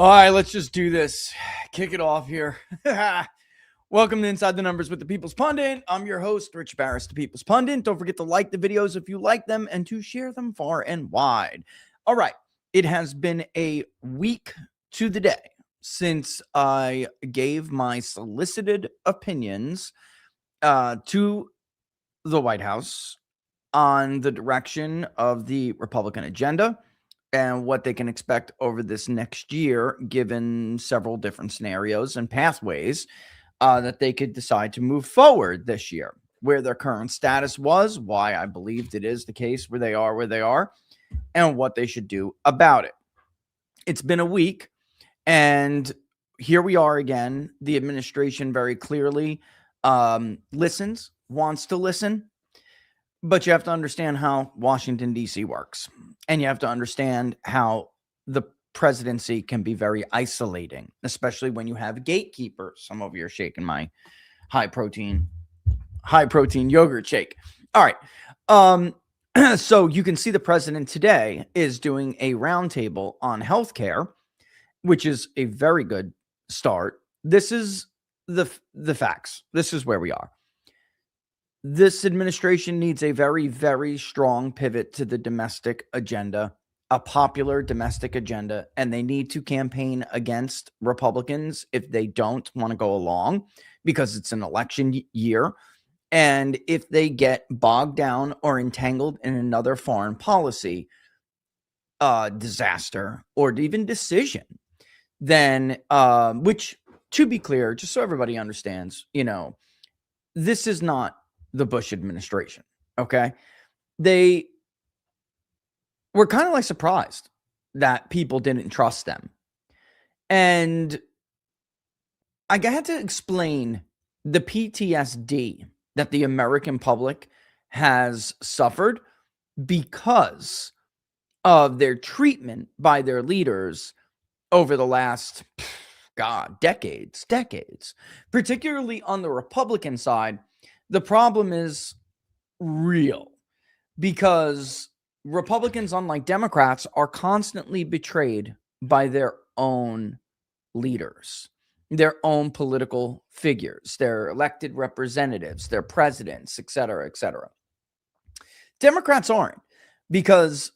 All right, let's just do this. Kick it off here. Welcome to Inside the Numbers with the People's Pundit. I'm your host, Rich Barris, the People's Pundit. Don't forget to like the videos if you like them and to share them far and wide. All right, it has been a week to the day since I gave my solicited opinions to the White House on the direction of the Republican agenda and what they can expect over this next year, given several different scenarios and pathways that they could decide to move forward this year, where their current status was, why I believed it is the case where they are, and what they should do about it. It's been a week, and here we are again. The administration very clearly listens, wants to listen, but you have to understand how Washington, D.C. works. And you have to understand how the presidency can be very isolating, especially when you have gatekeepers. Some of you are shaking my high protein yogurt shake. All right. So you can see the president today is doing a roundtable on healthcare, which is a very good start. This is the facts. This is where we are. This administration needs a very, very strong pivot to the domestic agenda, a popular domestic agenda, and they need to campaign against Republicans if they don't want to go along because it's an election year. And if they get bogged down or entangled in another foreign policy disaster or even decision, then, which, to be clear, just so everybody understands, this is not the Bush administration, okay? They were kind of like surprised that people didn't trust them. And I had to explain the PTSD that the American public has suffered because of their treatment by their leaders over the last, decades, particularly on the Republican side. The problem is real because Republicans, unlike Democrats, are constantly betrayed by their own leaders, their own political figures, their elected representatives, their presidents, et cetera, et cetera. Democrats aren't, because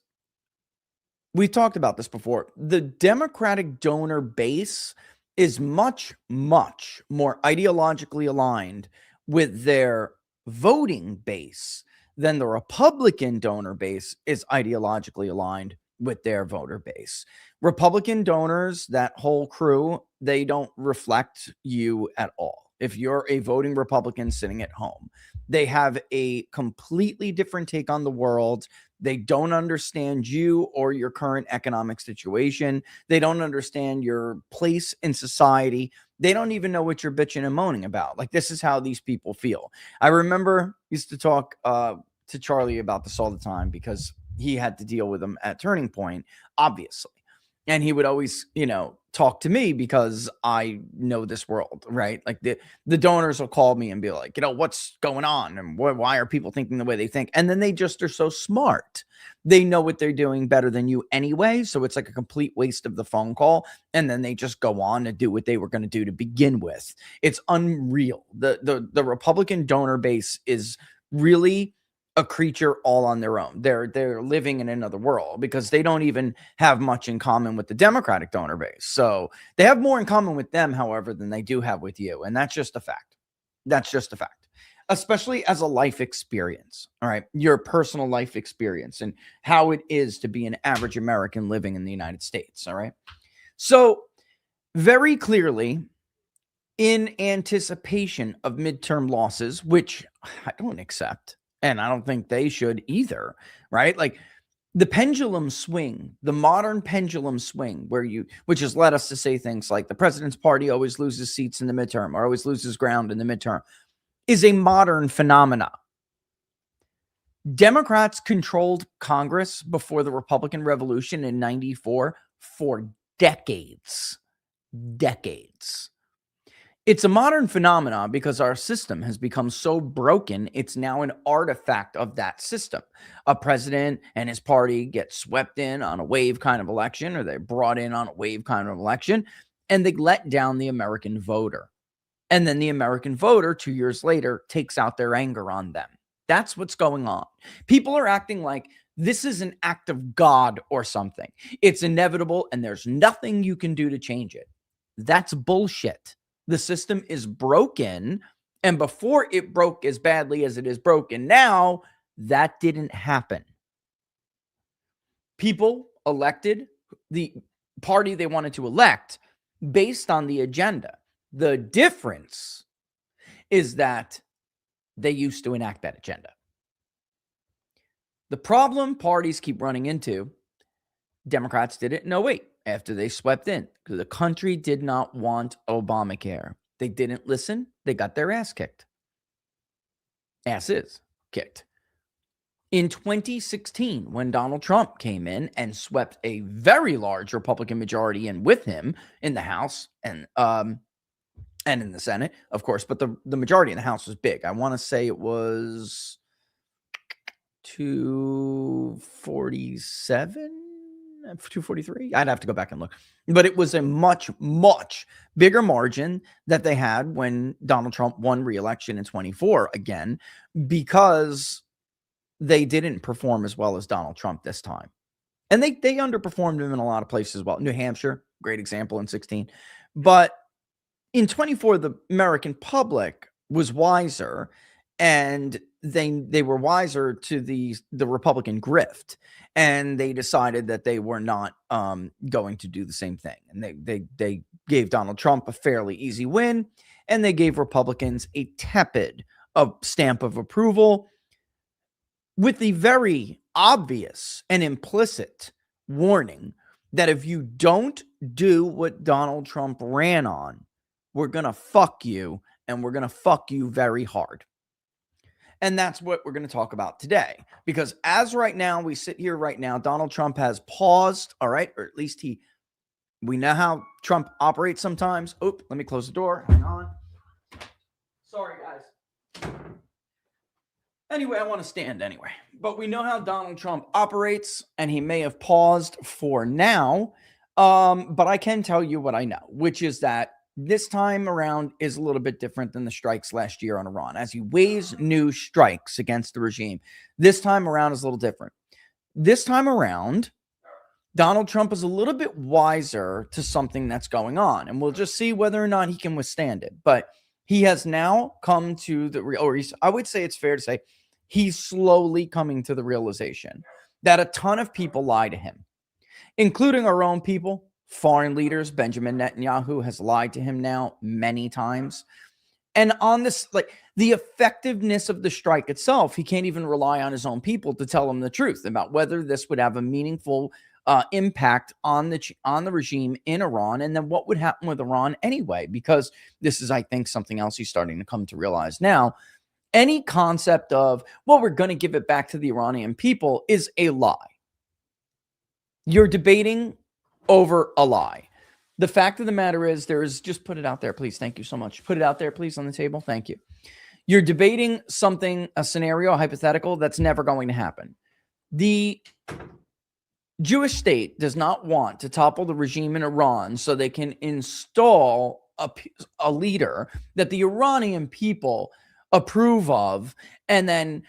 we've talked about this before. The Democratic donor base is much, much more ideologically aligned with their voting base than the Republican donor base is ideologically aligned with their voter base. Republican donors, that whole crew, they don't reflect you at all. If you're a voting Republican sitting at home, they have a completely different take on the world. They don't understand you or your current economic situation. They don't understand your place in society. They don't even know what you're bitching and moaning about. Like, this is how these people feel. I remember used to talk to Charlie about this all the time because he had to deal with them at Turning Point, obviously. And he would always, talk to me because I know this world, right? Like the donors will call me and be like, what's going on? And why are people thinking the way they think? And then they just are so smart. They know what they're doing better than you anyway. So it's like a complete waste of the phone call. And then they just go on to do what they were going to do to begin with. It's unreal. The Republican donor base is really a creature all on their own. They're living in another world because they don't even have much in common with the Democratic donor base. So they have more in common with them, however, than they do have with you. And that's just a fact. That's just a fact, especially as a life experience. All right. Your personal life experience and how it is to be an average American living in the United States. All right. So very clearly, in anticipation of midterm losses, which I don't accept, and I don't think they should either, right? Like the pendulum swing, the modern pendulum swing, which has led us to say things like the president's party always loses seats in the midterm or always loses ground in the midterm, is a modern phenomena. Democrats controlled Congress before the Republican Revolution in 94 for decades. It's a modern phenomenon because our system has become so broken, it's now an artifact of that system. A president and his party get swept in on a wave kind of election, or they're brought in on a wave kind of election, and they let down the American voter. And then the American voter, 2 years later, takes out their anger on them. That's what's going on. People are acting like this is an act of God or something. It's inevitable, and there's nothing you can do to change it. That's bullshit. The system is broken, and before it broke as badly as it is broken now, that didn't happen. People elected the party they wanted to elect based on the agenda. The difference is that they used to enact that agenda. The problem parties keep running into, Democrats did it in 08 after they swept in, because the country did not want Obamacare. They didn't listen. They got their ass kicked. Asses kicked. In 2016, when Donald Trump came in and swept a very large Republican majority in with him in the House and in the Senate, of course, but the majority in the House was big. I want to say it was 247. 243. I'd have to go back and look, but it was a much, much bigger margin that they had when Donald Trump won re-election in 24 again, because they didn't perform as well as Donald Trump this time. And they underperformed him in a lot of places as well. New Hampshire, great example in 16. But in 24, the American public was wiser, and they were wiser to the Republican grift, and they decided that they were not going to do the same thing. And they gave Donald Trump a fairly easy win, and they gave Republicans a tepid stamp of approval, with the very obvious and implicit warning that if you don't do what Donald Trump ran on, we're going to fuck you, and we're going to fuck you very hard. And that's what we're going to talk about today, because as right now, we sit here right now, Donald Trump has paused, all right, or at least we know how Trump operates sometimes. Oh, let me close the door. Hang on. Sorry, guys. Anyway, I want to stand anyway. But we know how Donald Trump operates, and he may have paused for now. But I can tell you what I know, which is that this time around is a little bit different than the strikes last year on Iran. As he weighs new strikes against the regime, this time around is a little different. This time around, Donald Trump is a little bit wiser to something that's going on, and we'll just see whether or not he can withstand it. But he has now come to I would say it's fair to say he's slowly coming to the realization that a ton of people lie to him, including our own people. Foreign leaders, Benjamin Netanyahu has lied to him now many times. And on this, like the effectiveness of the strike itself, he can't even rely on his own people to tell him the truth about whether this would have a meaningful impact on the regime in Iran, and then what would happen with Iran anyway, because this is, I think, something else he's starting to come to realize now. Any concept of, well, we're going to give it back to the Iranian people is a lie. You're debating over a lie. The fact of the matter is, just put it out there, please. Thank you so much. Put it out there, please, on the table. Thank you. You're debating something, a scenario, a hypothetical that's never going to happen. The Jewish state does not want to topple the regime in Iran so they can install a leader that the Iranian people approve of, and then,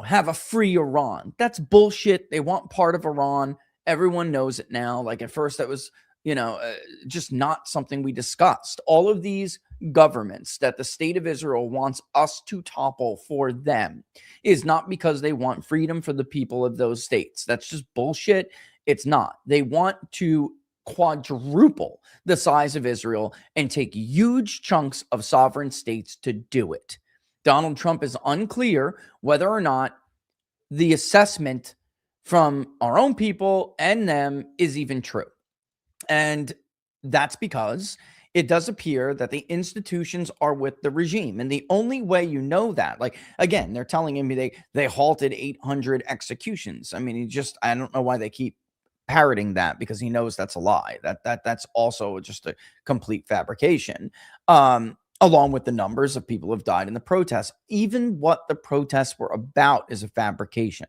have a free Iran. That's bullshit. They want part of Iran. Everyone knows it now. Like at first that was, just not something we discussed. All of these governments that the state of Israel wants us to topple for them is not because they want freedom for the people of those states. That's just bullshit. It's not. They want to quadruple the size of Israel and take huge chunks of sovereign states to do it. Donald Trump is unclear whether or not the assessment from our own people and them is even true. And that's because it does appear that the institutions are with the regime. And the only way you know that, like, again, they're telling him they halted 800 executions. I mean, I don't know why they keep parroting that, because he knows that's a lie. That's also just a complete fabrication. along with the numbers of people who have died in the protests. Even what the protests were about is a fabrication.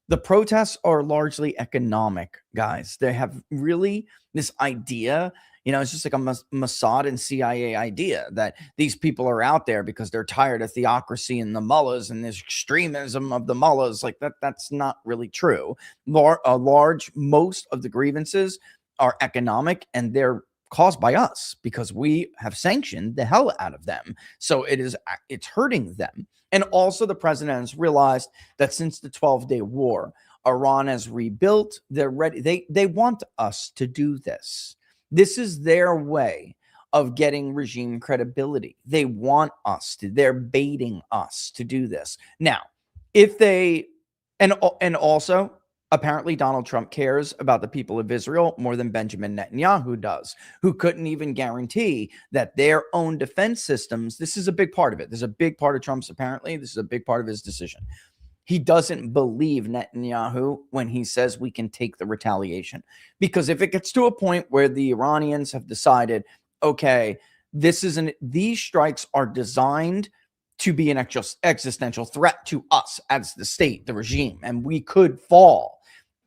The protests are largely economic, guys. They have really this idea, it's just like a Mossad and CIA idea that these people are out there because they're tired of theocracy and the mullahs and this extremism of the mullahs. Like that's not really true. Most of the grievances are economic, and they're caused by us because we have sanctioned the hell out of them. So it's hurting them. And also the president has realized that since the 12-day war, Iran has rebuilt. They're ready. They want us to do this. This is their way of getting regime credibility. They want us to. They're baiting us to do this. Now, if they and also apparently Donald Trump cares about the people of Israel more than Benjamin Netanyahu does, who couldn't even guarantee that their own defense systems, this is a big part of it. This is a big part of Trump's, apparently. This is a big part of his decision. He doesn't believe Netanyahu when he says we can take the retaliation. Because if it gets to a point where the Iranians have decided, okay, these strikes are designed to be an existential threat to us as the state, the regime, and we could fall.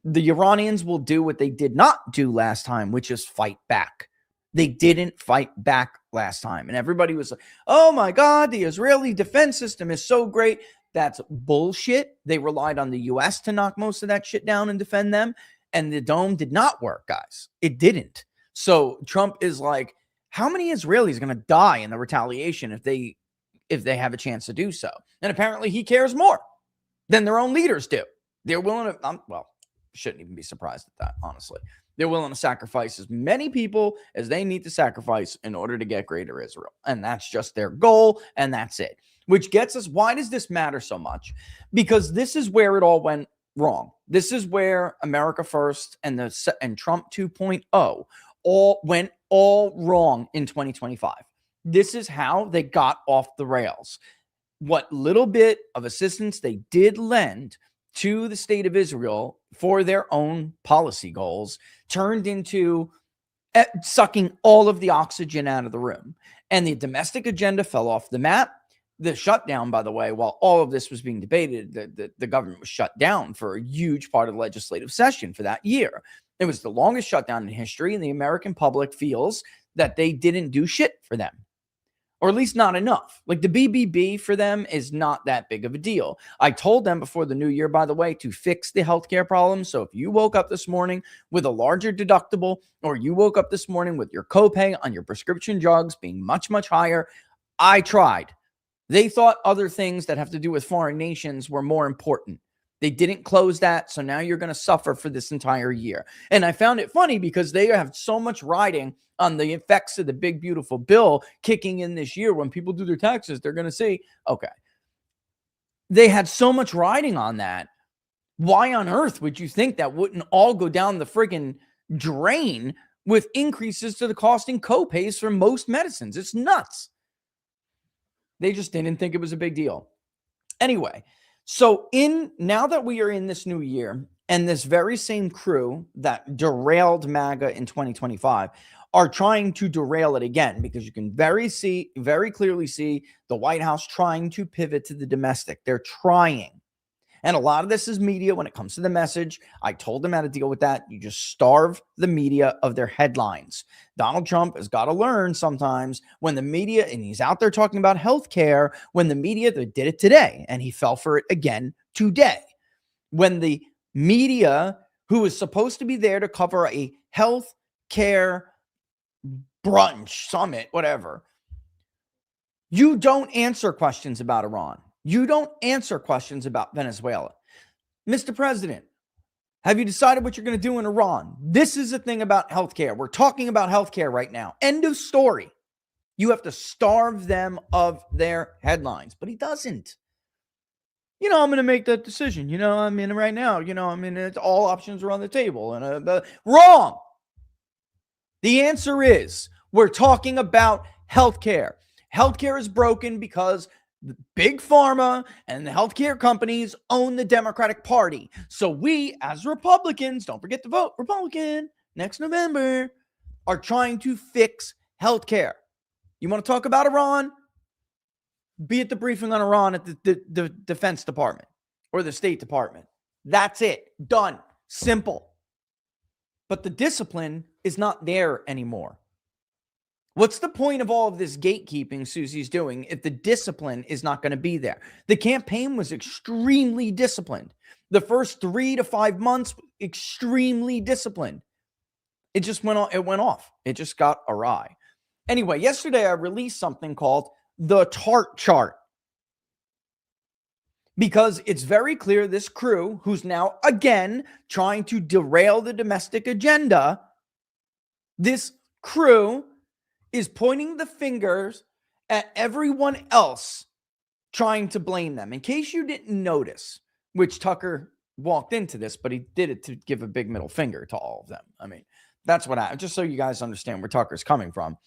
The Iranians will do what they did not do last time, which is fight back. They didn't fight back last time. And everybody was like, oh my God, the Israeli defense system is so great. That's bullshit. They relied on the U.S. to knock most of that shit down and defend them. And the dome did not work, guys. It didn't. So Trump is like, how many Israelis are going to die in the retaliation if they have a chance to do so? And apparently he cares more than their own leaders do. They're willing to, shouldn't even be surprised at that, honestly. They're willing to sacrifice as many people as they need to sacrifice in order to get greater Israel. And that's just their goal, and that's it. Which gets us, why does this matter so much? Because this is where it all went wrong. This is where America First and Trump 2.0 went all wrong in 2025. This is how they got off the rails. What little bit of assistance they did lend to the state of Israel for their own policy goals turned into sucking all of the oxygen out of the room. And the domestic agenda fell off the map. The shutdown, by the way, while all of this was being debated, the government was shut down for a huge part of the legislative session for that year. It was the longest shutdown in history, and the American public feels that they didn't do shit for them. Or at least not enough. Like the BBB for them is not that big of a deal. I told them before the new year, by the way, to fix the healthcare problem. So if you woke up this morning with a larger deductible, or you woke up this morning with your copay on your prescription drugs being much, much higher, I tried. They thought other things that have to do with foreign nations were more important. They didn't close that, so now you're going to suffer for this entire year. And I found it funny because they have so much riding on the effects of the big, beautiful bill kicking in this year. When people do their taxes, they're going to see, okay, they had so much riding on that. Why on earth would you think that wouldn't all go down the friggin' drain with increases to the costing copays for most medicines? It's nuts. They just didn't think it was a big deal. Anyway, so now that we are in this new year, and this very same crew that derailed MAGA in 2025 are trying to derail it again, because you can very clearly see the White House trying to pivot to the domestic. They're trying. And a lot of this is media when it comes to the message. I told them how to deal with that. You just starve the media of their headlines. Donald Trump has got to learn sometimes when the media, and he's out there talking about healthcare, when the media, they did it today, and he fell for it again today. When the media, who is supposed to be there to cover a health care brunch, summit, whatever, you don't answer questions about Iran. You don't answer questions about Venezuela. Mr. President, have you decided what you're going to do in Iran? This is the thing about healthcare. We're talking about healthcare right now. End of story. You have to starve them of their headlines, but he doesn't. I'm going to make that decision. Right now, it's all options are on the table. And wrong. The answer is we're talking about healthcare. Healthcare is broken because the big pharma and the healthcare companies own the Democratic Party. So we, as Republicans, don't forget to vote Republican next November, are trying to fix healthcare. You want to talk about Iran? be at the briefing on Iran at the Defense Department or the State Department. That's it. Done. Simple. But the discipline is not there anymore. What's the point of all of this gatekeeping Susie's doing if the discipline is not going to be there? The campaign was extremely disciplined. The first 3 to 5 months, extremely disciplined. It just went off. It just got awry. Anyway, yesterday I released something called the TART chart. Because it's very clear this crew, who's now again trying to derail the domestic agenda, this crew is pointing the fingers at everyone else, trying to blame them. In case you didn't notice, which Tucker walked into this, but he did it to give a big middle finger to all of them. I mean, that's what just so you guys understand where Tucker's coming from.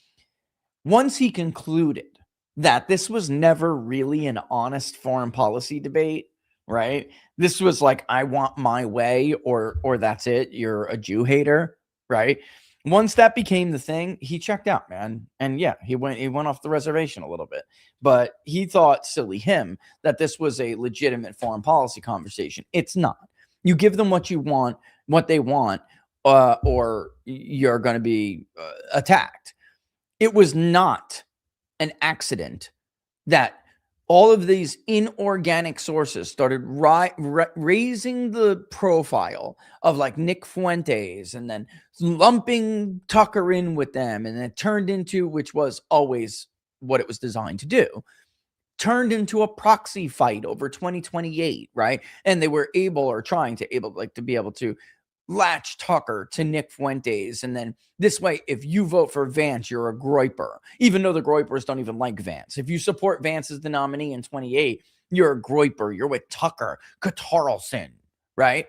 Once he concluded that this was never really an honest foreign policy debate, right? This was like, I want my way, or that's it. You're a Jew hater, right? Once that became the thing, he checked out, man. And yeah, he went off the reservation a little bit. But he thought, silly him, that this was a legitimate foreign policy conversation. It's not. You give them what you want, what they want, or you're going to be attacked. It was not an accident that all of these inorganic sources started raising the profile of like Nick Fuentes and then lumping Tucker in with them. And it turned into, which was always what it was designed to do, turned into a proxy fight over 2028, right? And they were trying to be able to latch Tucker to Nick Fuentes. And then this way, if you vote for Vance, you're a Groiper, even though the Groipers don't even like Vance. If you support Vance as the nominee in 28, you're a Groiper. You're with Tucker Carlson, right?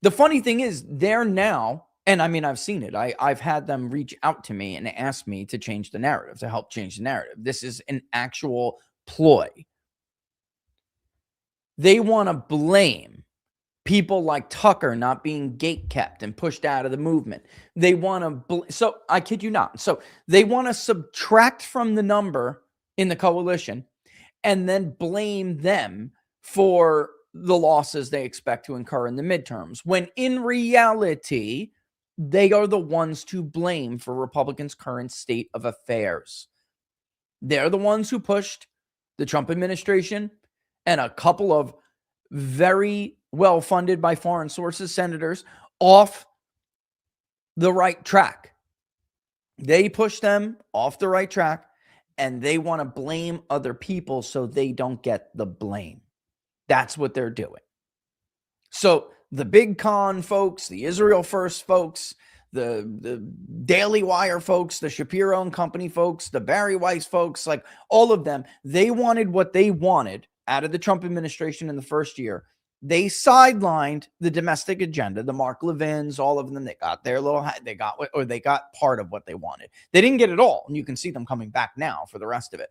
The funny thing is they're now, and I mean, I've seen it. I've had them reach out to me and ask me to change the narrative, to help change the narrative. This is an actual ploy. They want to blame people like Tucker not being gatekept and pushed out of the movement. They want to, so I kid you not. So they want to subtract from the number in the coalition and then blame them for the losses they expect to incur in the midterms, when in reality, they are the ones to blame for Republicans' current state of affairs. They're the ones who pushed the Trump administration and a couple of very well-funded by foreign sources senators off the right track. They push them off the right track, and they want to blame other people so they don't get the blame. That's what they're doing. So the Big Con folks, the Israel First folks, the Daily Wire folks, the Shapiro and Company folks, the Barry Weiss folks, like all of them, they wanted what they wanted out of the Trump administration in the first year. They sidelined the domestic agenda, the Mark Levins, all of them. They got their they got part of what they wanted. They didn't get it all. And you can see them coming back now for the rest of it.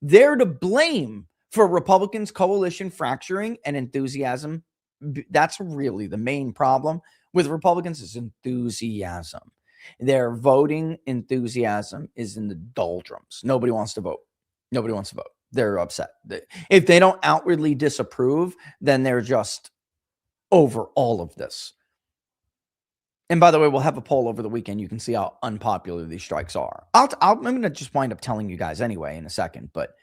They're to blame for Republicans' coalition fracturing and enthusiasm. That's really the main problem with Republicans, is enthusiasm. Their voting enthusiasm is in the doldrums. Nobody wants to vote. Nobody wants to vote. They're upset. If they don't outwardly disapprove, then they're just over all of this. And by the way, we'll have a poll over the weekend. You can see how unpopular these strikes are. I'm going to just wind up telling you guys anyway in a second, but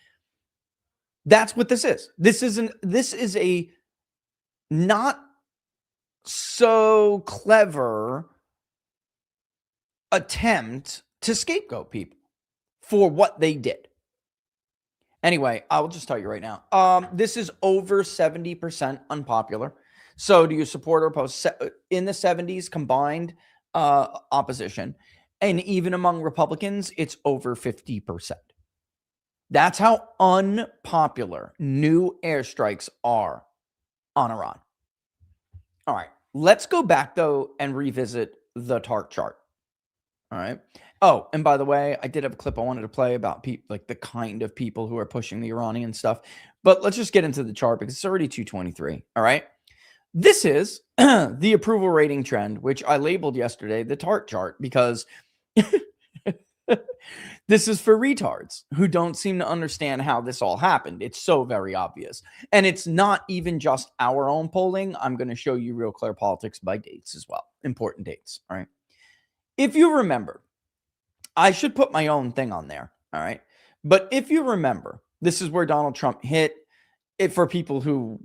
that's what this is. This is a not so clever attempt to scapegoat people for what they did. Anyway, I'll just tell you right now. This is over 70% unpopular. So do you support or oppose? In the 70s combined opposition, and even among Republicans, it's over 50%. That's how unpopular new airstrikes are on Iran. All right, let's go back though and revisit the TART chart. All right. Oh, and by the way, I did have a clip I wanted to play about like the kind of people who are pushing the Iranian stuff. But let's just get into the chart because it's already 223. All right. This is the approval rating trend, which I labeled yesterday the TART chart, because This is for retards who don't seem to understand how this all happened. It's so very obvious. And it's not even just our own polling. I'm going to show you Real Clear Politics by dates as well. Important dates. All right. If you remember, I should put my own thing on there. All right. But if you remember, this is where Donald Trump hit it for people who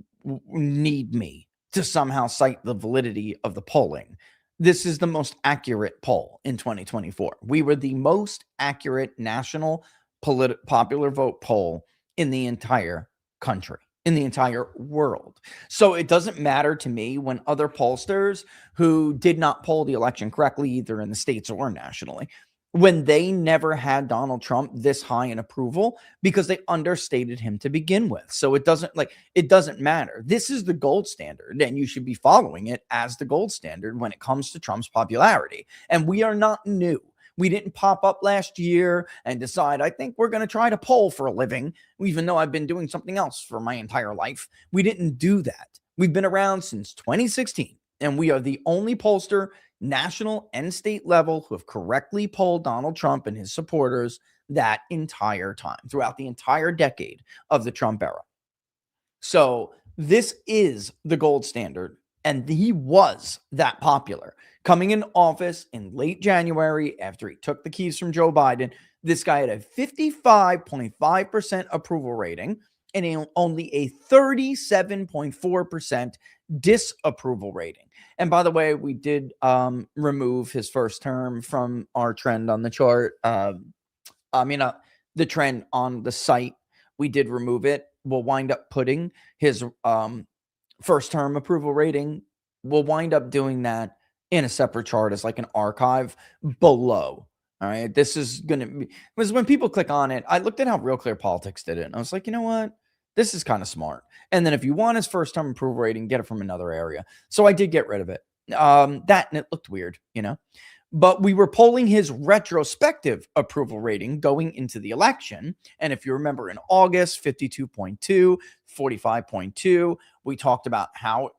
need me to somehow cite the validity of the polling. This is the most accurate poll in 2024. We were the most accurate national popular vote poll in the entire country, in the entire world. So it doesn't matter to me when other pollsters who did not poll the election correctly, either in the states or nationally, when they never had Donald Trump this high in approval because they understated him to begin with. So it doesn't matter. This is the gold standard, and you should be following it as the gold standard when it comes to Trump's popularity. And we are not new. We didn't pop up last year and decide, I think we're going to try to poll for a living, even though I've been doing something else for my entire life. We didn't do that. We've been around since 2016, and we are the only pollster, national and state level, who have correctly polled Donald Trump and his supporters that entire time, throughout the entire decade of the Trump era. So this is the gold standard, and he was that popular. Coming in office in late January after he took the keys from Joe Biden, this guy had a 55.5% approval rating and only a 37.4% disapproval rating. And by the way, we did remove his first term from our trend on the chart. The trend on the site, we did remove it. We'll wind up putting his first term approval rating. We'll wind up doing that in a separate chart as like an archive below. All right. This is going to be, because when people click on it, I looked at how Real Clear Politics did it, and I was like, you know what? This is kind of smart. And then if you want his first time approval rating, get it from another area. So I did get rid of it. That, and it looked weird, but we were polling his retrospective approval rating going into the election. And if you remember in August, 52.2, 45.2, we talked about how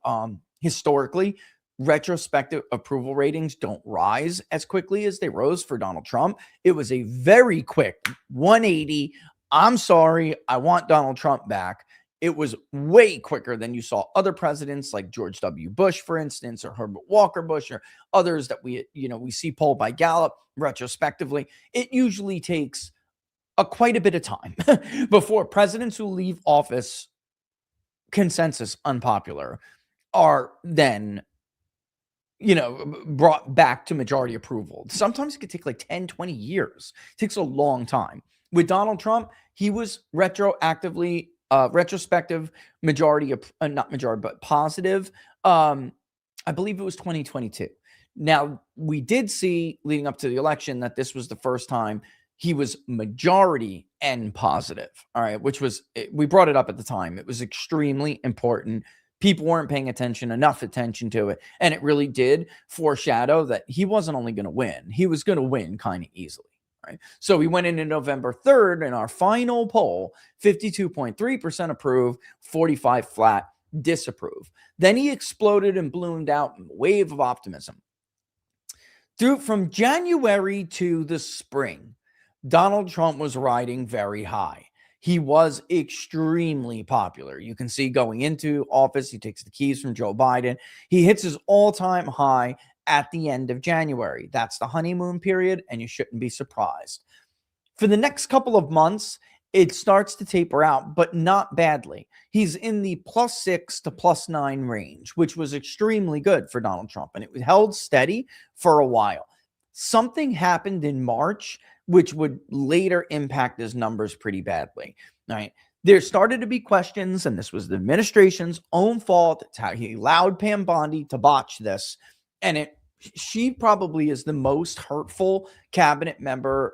historically retrospective approval ratings don't rise as quickly as they rose for Donald Trump. It was a very quick 180. I'm sorry, I want Donald Trump back. It was way quicker than you saw other presidents like George W. Bush, for instance, or Herbert Walker Bush, or others that we see polled by Gallup retrospectively. It usually takes quite a bit of time before presidents who leave office consensus unpopular are then brought back to majority approval. Sometimes it could take like 10, 20 years. It takes a long time. With Donald Trump, he was retrospective majority, not majority, but positive. I believe it was 2022. Now, we did see leading up to the election that this was the first time he was majority and positive. All right, which was, we brought it up at the time. It was extremely important. People weren't paying enough attention to it. And it really did foreshadow that he wasn't only going to win, he was going to win kind of easily. Right? So we went into November 3rd in our final poll, 52.3% approve, 45 flat disapprove. Then he exploded and ballooned out in a wave of optimism. From January to the spring, Donald Trump was riding very high. He was extremely popular. You can see going into office, he takes the keys from Joe Biden. He hits his all-time high at the end of January. That's the honeymoon period, and you shouldn't be surprised. For the next couple of months, it starts to taper out, but not badly. He's in the +6 to +9 range, which was extremely good for Donald Trump, and it held steady for a while. Something happened in March, which would later impact his numbers pretty badly. Right? There started to be questions, and this was the administration's own fault. It's how he allowed Pam Bondi to botch this. And she probably is the most hurtful cabinet member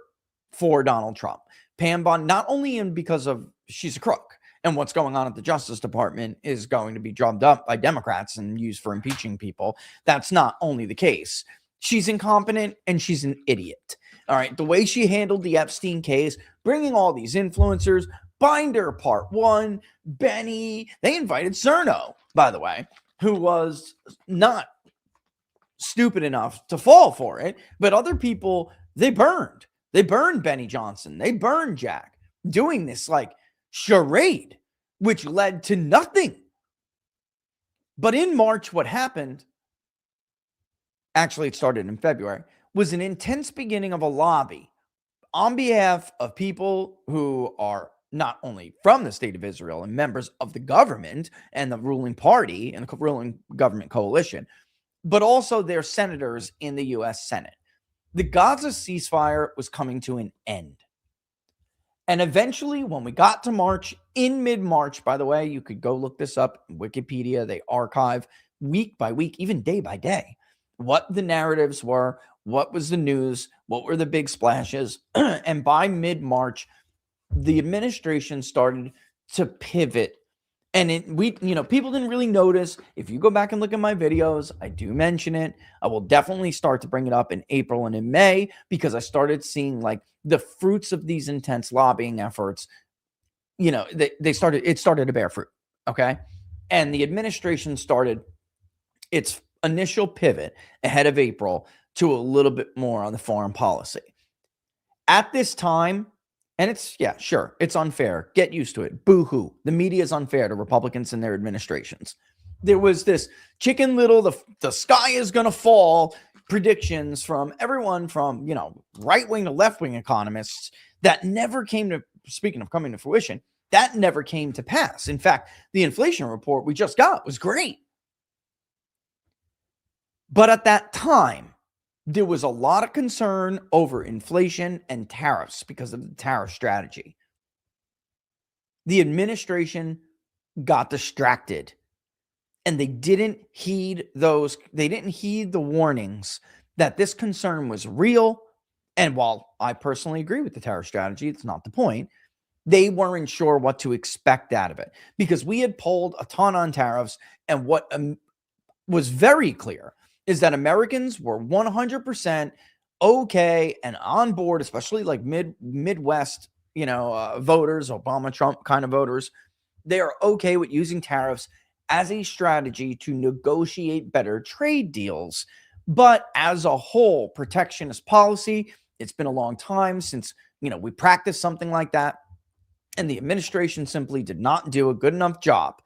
for Donald Trump. Pam Bondi, not only because of she's a crook, and what's going on at the Justice Department is going to be drummed up by Democrats and used for impeaching people. That's not only the case. She's incompetent and she's an idiot. All right. The way she handled the Epstein case, bringing all these influencers, Binder Part 1, Benny, they invited Cerno, by the way, who was not stupid enough to fall for it, but other people, they burned. They burned Benny Johnson. They burned Jack, doing this like charade, which led to nothing. But in March, what happened, actually it started in February, was an intense beginning of a lobby on behalf of people who are not only from the state of Israel and members of the government and the ruling party and the ruling government coalition, but also their senators in the U.S. Senate. The Gaza ceasefire was coming to an end. And eventually, when we got to March, in mid-March, by the way, you could go look this up in Wikipedia. They archive week by week, even day by day, what the narratives were, what was the news, what were the big splashes. And by mid-March, the administration started to pivot. And people didn't really notice. If you go back and look at my videos, I do mention it. I will definitely start to bring it up in April and in May, because I started seeing like the fruits of these intense lobbying efforts. It started to bear fruit. Okay. And the administration started its initial pivot ahead of April to a little bit more on the foreign policy. At this time, and it's unfair. Get used to it. Boo-hoo. The media is unfair to Republicans and their administrations. There was this Chicken Little, the sky is going to fall predictions from everyone from, right-wing to left-wing economists that never came to, speaking of coming to fruition, that never came to pass. In fact, the inflation report we just got was great. But at that time, there was a lot of concern over inflation and tariffs because of the tariff strategy. The administration got distracted, and they didn't heed the warnings that this concern was real. And while I personally agree with the tariff strategy, it's not the point. They weren't sure what to expect out of it, because we had pulled a ton on tariffs, and what was very clear is that Americans were 100% okay and on board, especially like Midwest, voters, Obama, Trump kind of voters. They are okay with using tariffs as a strategy to negotiate better trade deals. But as a whole, protectionist policy, it's been a long time since, we practiced something like that. And the administration simply did not do a good enough job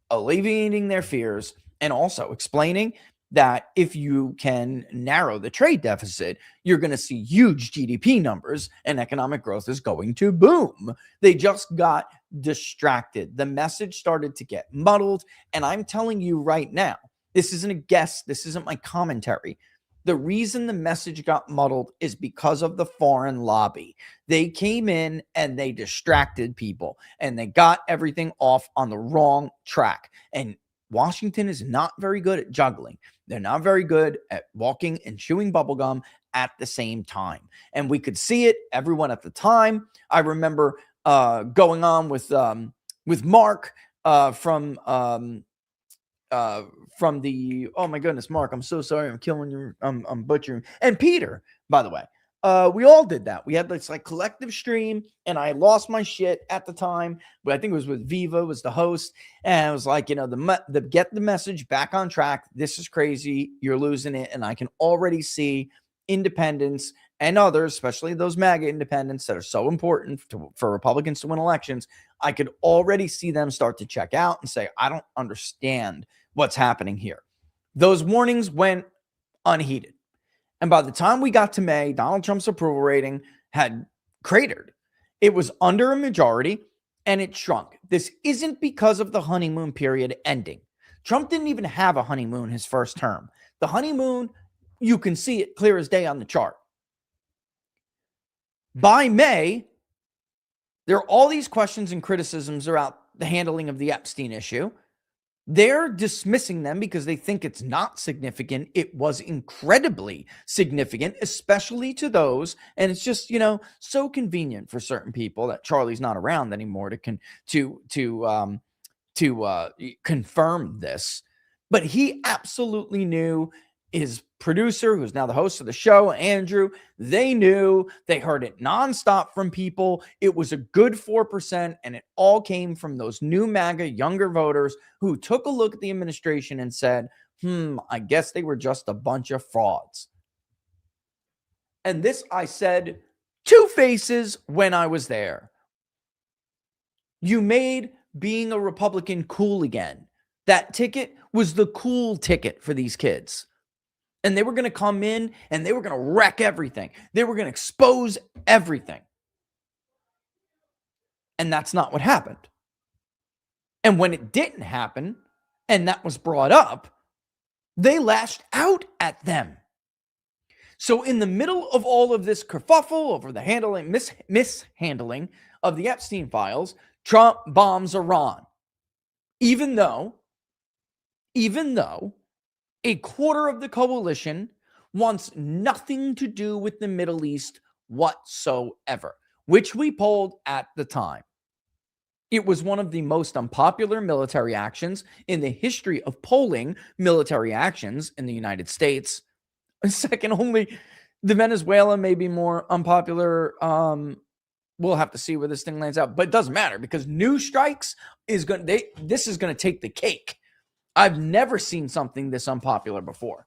alleviating their fears and also explaining that if you can narrow the trade deficit, you're going to see huge GDP numbers and economic growth is going to boom. They just got distracted. The message started to get muddled. And I'm telling you right now, this isn't a guess. This isn't my commentary. The reason the message got muddled is because of the foreign lobby. They came in and they distracted people, and they got everything off on the wrong track. And Washington is not very good at juggling. They're not very good at walking and chewing bubblegum at the same time. And we could see it, everyone at the time. I remember going on with Mark from the, oh my goodness, Mark, I'm so sorry. I'm killing you. I'm butchering. And Peter, by the way. We all did that. We had this like collective stream, and I lost my shit at the time. But I think it was with Viva was the host, and I was like, the get the message back on track. This is crazy. You're losing it, and I can already see independents and others, especially those MAGA independents that are so important for Republicans to win elections. I could already see them start to check out and say, I don't understand what's happening here. Those warnings went unheeded. And by the time we got to May, Donald Trump's approval rating had cratered. It was under a majority, and it shrunk. This isn't because of the honeymoon period ending. Trump didn't even have a honeymoon his first term. The honeymoon, you can see it clear as day on the chart. By May, there are all these questions and criticisms about the handling of the Epstein issue. They're dismissing them because they think it's not significant. It was incredibly significant, especially to those. And it's just, so convenient for certain people that Charlie's not around anymore to confirm this. But he absolutely knew. His producer, who's now the host of the show, Andrew, they knew. They heard it nonstop from people. It was a good 4%, and it all came from those new MAGA younger voters who took a look at the administration and said, I guess they were just a bunch of frauds. And this I said Two faces when I was there. You made being a Republican cool again. That ticket was the cool ticket for these kids. And they were going to come in and they were going to wreck everything. They were going to expose everything. And that's not what happened. And when it didn't happen, and that was brought up, they lashed out at them. So in the middle of all of this kerfuffle over the mishandling of the Epstein files, Trump bombs Iran. Even though a quarter of the coalition wants nothing to do with the Middle East whatsoever, which we polled at the time. It was one of the most unpopular military actions in the history of polling military actions in the United States. Second only, the Venezuela may be more unpopular. We'll have to see where this thing lands out, but it doesn't matter because new strikes is going. This is going to take the cake. I've never seen something this unpopular before.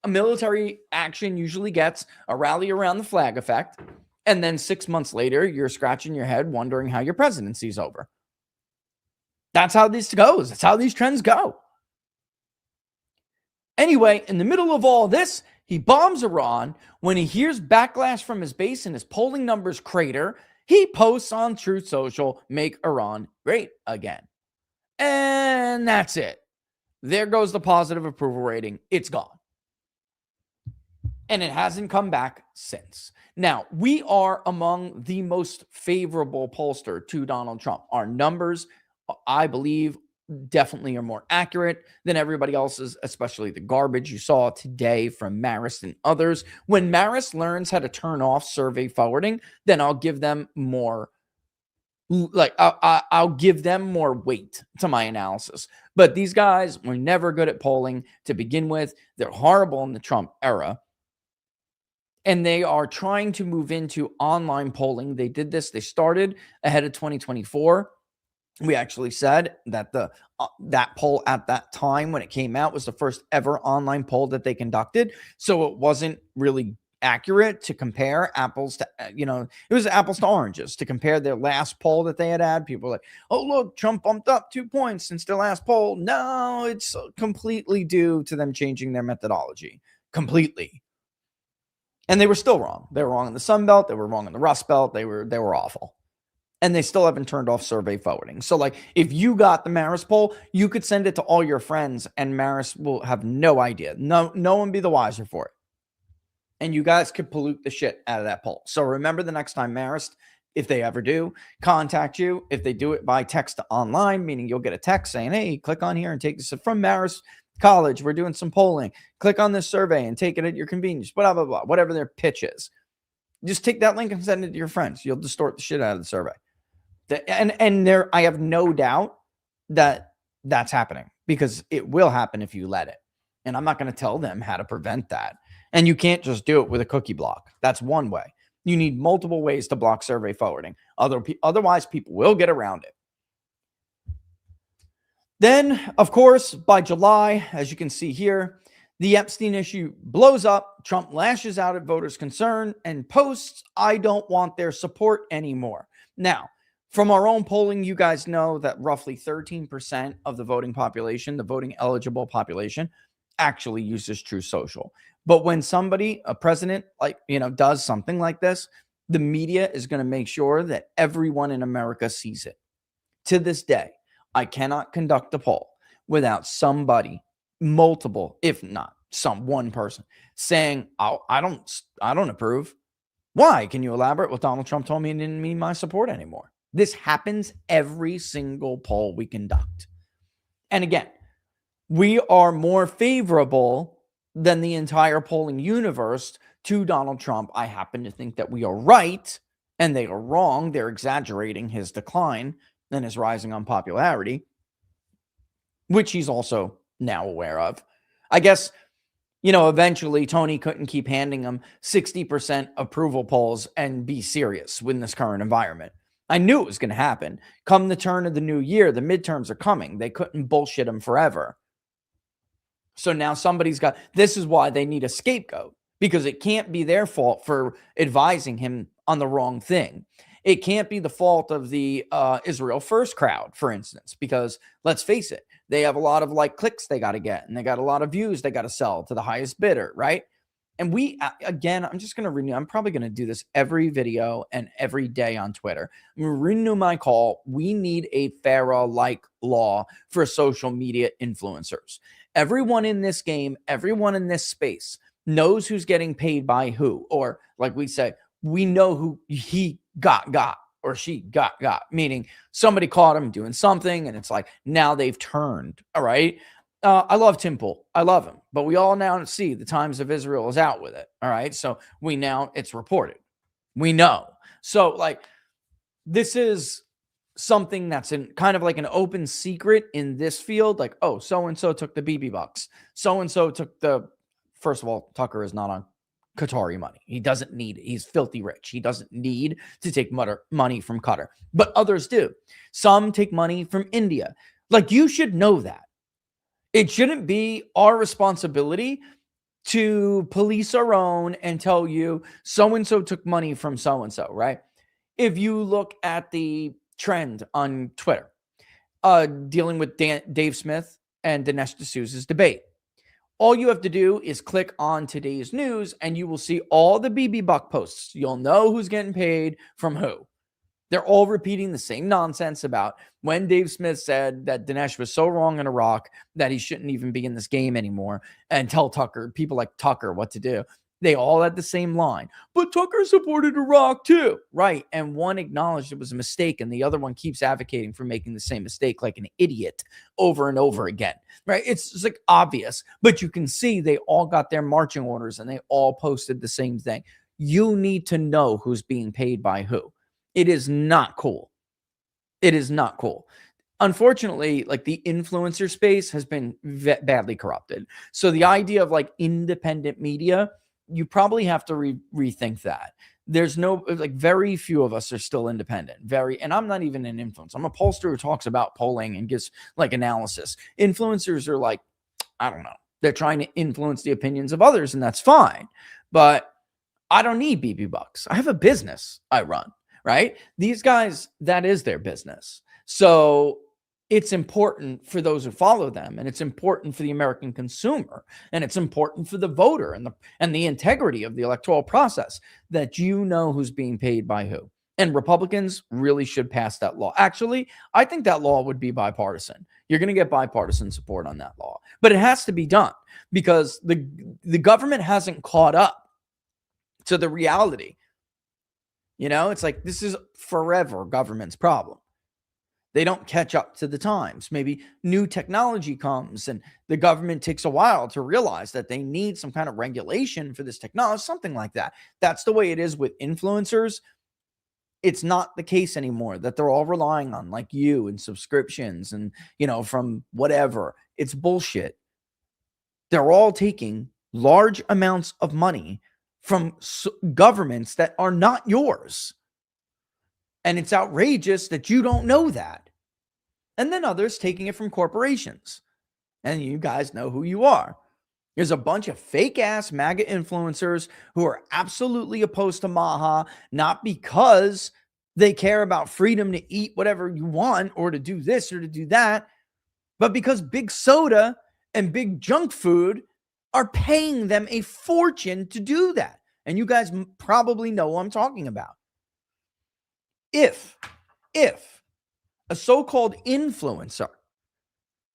A military action usually gets a rally around the flag effect, and then 6 months later, you're scratching your head wondering how your presidency's over. That's how this goes. That's how these trends go. Anyway, in the middle of all this, he bombs Iran. When he hears backlash from his base and his polling numbers crater, he posts on Truth Social, "Make Iran great again." And that's it. There goes the positive approval rating. It's gone. And it hasn't come back since. Now, we are among the most favorable pollster to Donald Trump. Our numbers, I believe, definitely are more accurate than everybody else's, especially the garbage you saw today from Marist and others. When Marist learns how to turn off survey forwarding, then I'll give them more, I'll give them more weight to my analysis. But these guys were never good at polling to begin with. They're horrible in the Trump era. And they are trying to move into online polling. They did this. They started ahead of 2024. We actually said that that poll at that time when it came out was the first ever online poll that they conducted. So it wasn't really accurate to compare apples to, it was apples to oranges to compare their last poll that they had. People were like, oh, look, Trump bumped up 2 points since their last poll. No, it's completely due to them changing their methodology completely. And they were still wrong. They were wrong in the Sun Belt. They were wrong in the Rust Belt. They were awful. And they still haven't turned off survey forwarding. So, if you got the Marist poll, you could send it to all your friends, and Marist will have no idea. No one be the wiser for it. And you guys could pollute the shit out of that poll. So remember the next time Marist, if they ever do, contact you. If they do it by text to online, meaning you'll get a text saying, hey, click on here and take this from Marist College. We're doing some polling. Click on this survey and take it at your convenience. Blah, blah, blah. Whatever their pitch is. Just take that link and send it to your friends. You'll distort the shit out of the survey. And I have no doubt that that's happening because it will happen if you let it. And I'm not going to tell them how to prevent that. And you can't just do it with a cookie block. That's one way. You need multiple ways to block survey forwarding. Otherwise, people will get around it. Then, of course, by July, as you can see here, the Epstein issue blows up. Trump lashes out at voters' concern and posts, I don't want their support anymore. Now, from our own polling, you guys know that roughly 13% of the voting population, the voting eligible population, actually uses Truth Social. But when somebody, a president, does something like this, the media is going to make sure that everyone in America sees it. To this day, I cannot conduct a poll without somebody, multiple, if not one person, saying, oh, I don't approve. Why? Can you elaborate? Well, Donald Trump told me he didn't need my support anymore. This happens every single poll we conduct. And again, we are more favorable than the entire polling universe to Donald Trump. I happen to think that we are right and they are wrong. They're exaggerating his decline and his rising unpopularity, which he's also now aware of. I guess, eventually Tony couldn't keep handing him 60% approval polls and be serious in this current environment. I knew it was going to happen. Come the turn of the new year, the midterms are coming. They couldn't bullshit him forever. So now this is why they need a scapegoat, because it can't be their fault for advising him on the wrong thing. It can't be the fault of the Israel First crowd, for instance, because let's face it, they have a lot of like clicks they got to get, and they got a lot of views they got to sell to the highest bidder, right? And we, again, I'm just going to renew. I'm probably going to do this every video and every day on Twitter. I'm going to renew my call. We need a FARA-like law for social media influencers. Everyone in this game, everyone in this space knows who's getting paid by who, or like we say, we know who he got or she got, meaning somebody caught him doing something and it's like now they've turned. All right. I love Tim Pool. I love him. But we all now see the Times of Israel is out with it. All right. So we now, it's reported. We know. So like this is something that's in kind of like an open secret in this field. Like, oh, so-and-so took the BB bucks. So-and-so took the, first of all, Tucker is not on Qatari money. He doesn't need it. He's filthy rich. He doesn't need to take money from Qatar, but others do. Some take money from India. Like you should know that. It shouldn't be our responsibility to police our own and tell you so-and-so took money from so-and-so, right? If you look at the trend on Twitter, dealing with Dave Smith and Dinesh D'Souza's debate, all you have to do is click on today's news and you will see all the BB Buck posts. You'll know who's getting paid from who. They're all repeating the same nonsense about when Dave Smith said that Dinesh was so wrong in Iraq that he shouldn't even be in this game anymore and tell Tucker, people like Tucker, what to do. They all had the same line. But Tucker supported Iraq too. Right. And one acknowledged it was a mistake and the other one keeps advocating for making the same mistake like an idiot over and over again. Right. It's just like obvious, but you can see they all got their marching orders and they all posted the same thing. You need to know who's being paid by who. It is not cool. It is not cool. Unfortunately, like the influencer space has been badly corrupted. So the idea of like independent media, you probably have to rethink that. There's no, like very few of us are still independent. And I'm not even an influencer. I'm a pollster who talks about polling and gives like analysis. Influencers are like, I don't know. They're trying to influence the opinions of others and that's fine. But I don't need BB bucks. I have a business I run. Right? These guys, that is their business. So it's important for those who follow them, and it's important for the American consumer, and it's important for the voter and the integrity of the electoral process that you know who's being paid by who. And Republicans really should pass that law. Actually, I think that law would be bipartisan. You're going to get bipartisan support on that law, but it has to be done because the government hasn't caught up to the reality. You know, it's like this is forever government's problem. They don't catch up to the times. Maybe new technology comes and the government takes a while to realize that they need some kind of regulation for this technology, something like that. That's the way it is with influencers. It's not the case anymore that they're all relying on like you and subscriptions and, you know, from whatever. It's bullshit. They're all taking large amounts of money from governments that are not yours. And it's outrageous that you don't know that. And then others taking it from corporations. And you guys know who you are. There's a bunch of fake ass MAGA influencers who are absolutely opposed to Maha, not because they care about freedom to eat whatever you want or to do this or to do that, but because big soda and big junk food are paying them a fortune to do that. And you guys probably know what I'm talking about. If a so-called influencer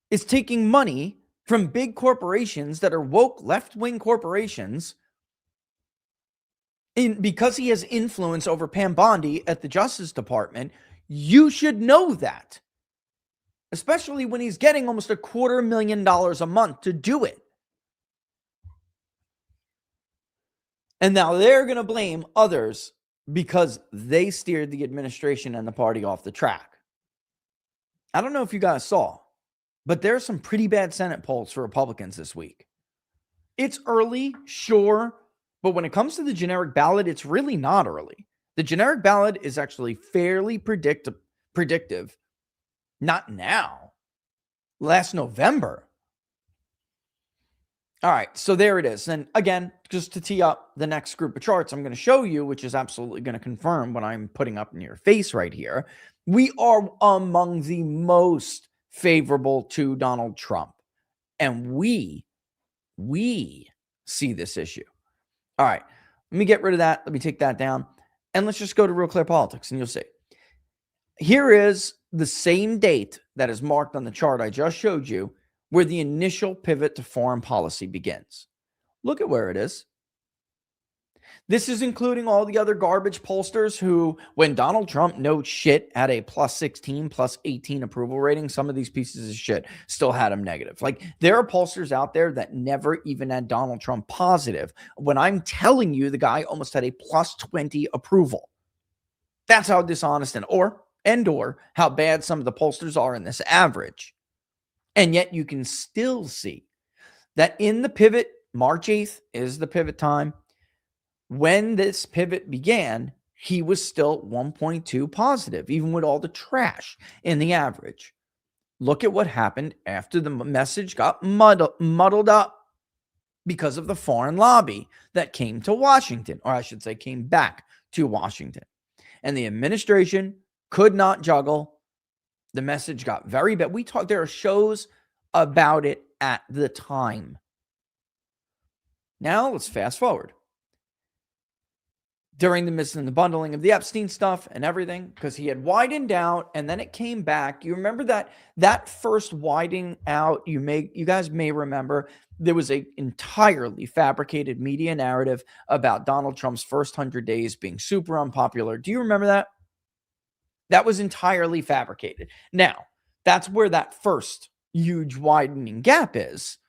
is taking money from big corporations that are woke left-wing corporations because he has influence over Pam Bondi at the Justice Department, you should know that. Especially when he's getting almost $250,000 a month to do it. And now they're going to blame others because they steered the administration and the party off the track. I don't know if you guys saw, but there's some pretty bad Senate polls for Republicans this week. It's early, sure, but when it comes to the generic ballot, it's really not early. The generic ballot is actually fairly predictive. Not now. Last November. All right, so there it is. And again, just to tee up the next group of charts I'm going to show you, which is absolutely going to confirm what I'm putting up in your face right here. We are among the most favorable to Donald Trump. And we see this issue. All right, let me get rid of that. Let me take that down. And let's just go to Real Clear Politics, and you'll see. Here is the same date that is marked on the chart I just showed you, where the initial pivot to foreign policy begins. Look at where it is. This is including all the other garbage pollsters who, when Donald Trump no shit had a plus 16, plus 18 approval rating, some of these pieces of shit still had him negative. Like, there are pollsters out there that never even had Donald Trump positive, when I'm telling you the guy almost had a plus 20 approval. That's how dishonest or how bad some of the pollsters are in this average. And yet you can still see that in the pivot, March 8th is the pivot time. When this pivot began, he was still 1.2 positive, even with all the trash in the average. Look at what happened after the message got muddled up because of the foreign lobby that came to Washington, or I should say came back to Washington. And the administration could not juggle. The message got very bad. There are shows about it at the time. Now let's fast forward. During the midst of the bundling of the Epstein stuff and everything, because he had widened out and then it came back. You remember that first widening out, you guys may remember there was an entirely fabricated media narrative about Donald Trump's first 100 days being super unpopular. Do you remember that? That was entirely fabricated. Now, that's where that first huge widening gap is.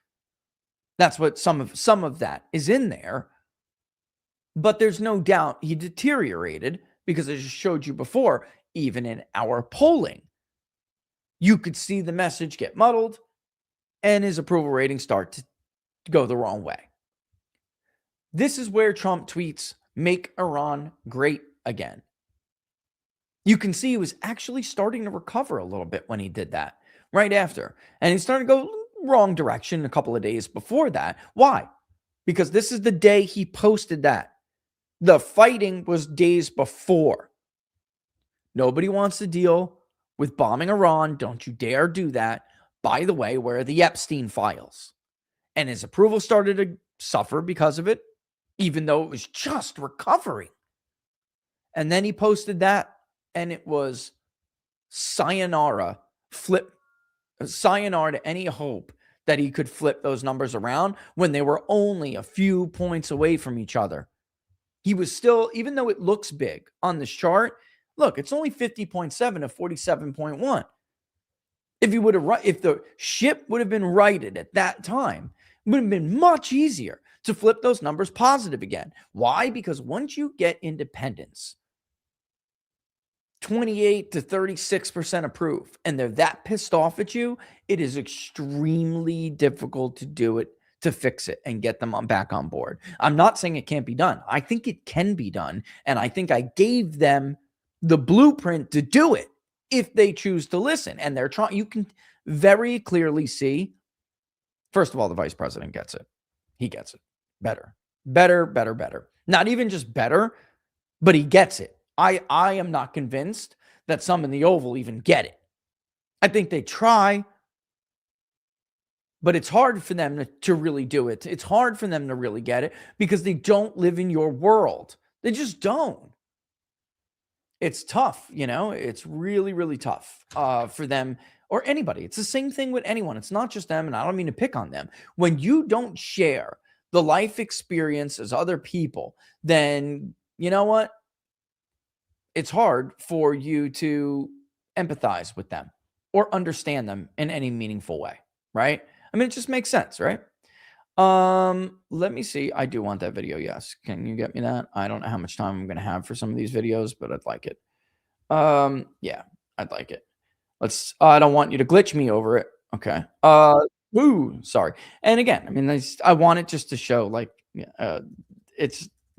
That's what some of that is in there. But there's no doubt he deteriorated, because I just showed you before, even in our polling, you could see the message get muddled and his approval ratings start to go the wrong way. This is where Trump tweets, "Make Iran great again." You can see he was actually starting to recover a little bit when he did that right after. And he started to go wrong direction a couple of days before that. Why? Because this is the day he posted that. The fighting was days before. Nobody wants to deal with bombing Iran. Don't you dare do that. By the way, where are the Epstein files? And his approval started to suffer because of it, even though it was just recovering. And then he posted that, and it was sayonara to any hope that he could flip those numbers around when they were only a few points away from each other. He was still, even though it looks big on this chart, look, it's only 50.7 to 47.1. If the ship would have been righted at that time, it would have been much easier to flip those numbers positive again. Why? Because once you get independence, 28 to 36% approve, and they're that pissed off at you, it is extremely difficult to do it, to fix it and get them back on board. I'm not saying it can't be done. I think it can be done. And I think I gave them the blueprint to do it if they choose to listen. And they're trying. You can very clearly see, first of all, the vice president gets it. He gets it. Better. Not even just better, but he gets it. I am not convinced that some in the Oval even get it. I think they try, but it's hard for them to really do it. It's hard for them to really get it because they don't live in your world. They just don't. It's tough, it's really, really tough for them or anybody. It's the same thing with anyone. It's not just them, and I don't mean to pick on them. When you don't share the life experience as other people, then you know what? It's hard for you to empathize with them or understand them in any meaningful way, right? I mean, it just makes sense, right? Let me see. I do want that video. Yes. Can you get me that? I don't know how much time I'm going to have for some of these videos, but I'd like it. Yeah, I'd like it. I don't want you to glitch me over it. Okay. Sorry. And again, I mean, I want it just to show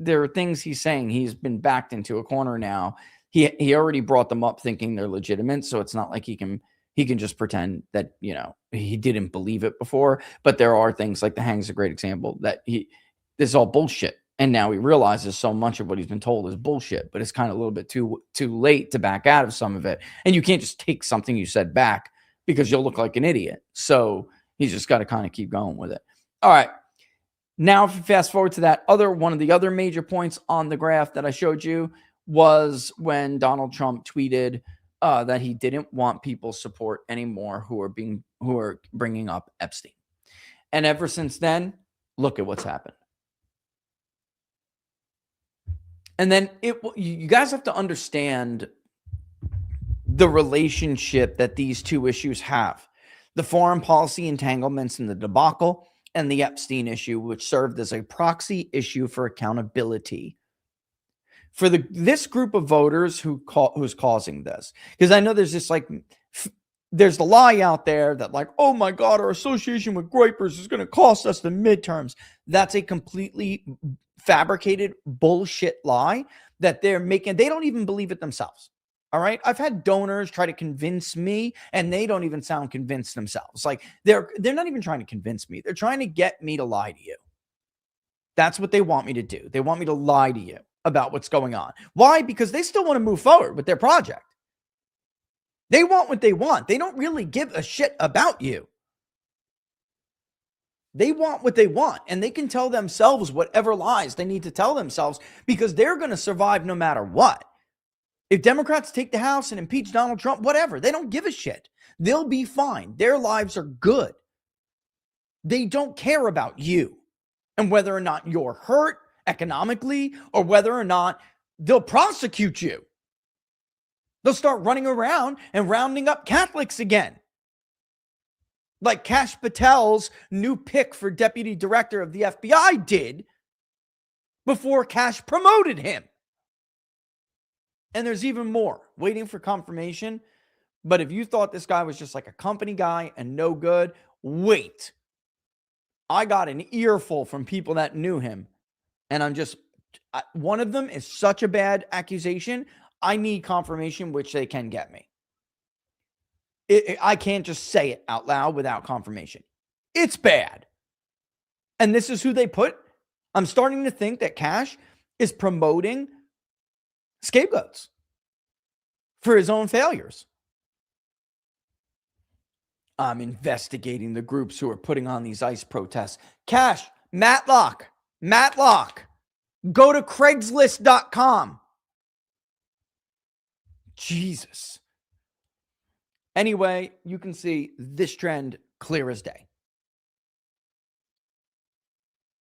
there are things he's saying. He's been backed into a corner now. He already brought them up thinking they're legitimate. So it's not like he can he can just pretend that, he didn't believe it before. But there are things like the hang's a great example that this is all bullshit. And now he realizes so much of what he's been told is bullshit, but it's kind of a little bit too late to back out of some of it. And you can't just take something you said back because you'll look like an idiot. So he's just got to kind of keep going with it. All right. Now, if you fast forward to that one of the other major points on the graph that I showed you was when Donald Trump tweeted that he didn't want people's support anymore who are bringing up Epstein. And ever since then, look at what's happened. And then you guys have to understand the relationship that these two issues have. The foreign policy entanglements in the debacle and the Epstein issue, which served as a proxy issue for accountability for this group of voters who's causing this. Because I know there's this there's the lie out there that oh my God, our association with gripers is going to cost us the midterms. That's a completely fabricated bullshit lie that they're making. They don't even believe it themselves. All right. I've had donors try to convince me and they don't even sound convinced themselves. They're not even trying to convince me. They're trying to get me to lie to you. That's what they want me to do. They want me to lie to you about what's going on. Why? Because they still want to move forward with their project. They want what they want. They don't really give a shit about you. They want what they want, and they can tell themselves whatever lies they need to tell themselves because they're going to survive no matter what. If Democrats take the House and impeach Donald Trump, whatever, they don't give a shit. They'll be fine. Their lives are good. They don't care about you and whether or not you're hurt economically or whether or not they'll prosecute you. They'll start running around and rounding up Catholics again. Like Kash Patel's new pick for deputy director of the FBI did before Kash promoted him. And there's even more waiting for confirmation. But if you thought this guy was just like a company guy and no good, wait. I got an earful from people that knew him. And one of them is such a bad accusation. I need confirmation, which they can get me. I can't just say it out loud without confirmation. It's bad. And this is who they put. I'm starting to think that Kash is promoting scapegoats for his own failures. I'm investigating the groups who are putting on these ICE protests. Kash, Matlock, go to Craigslist.com. Jesus. Anyway, you can see this trend clear as day.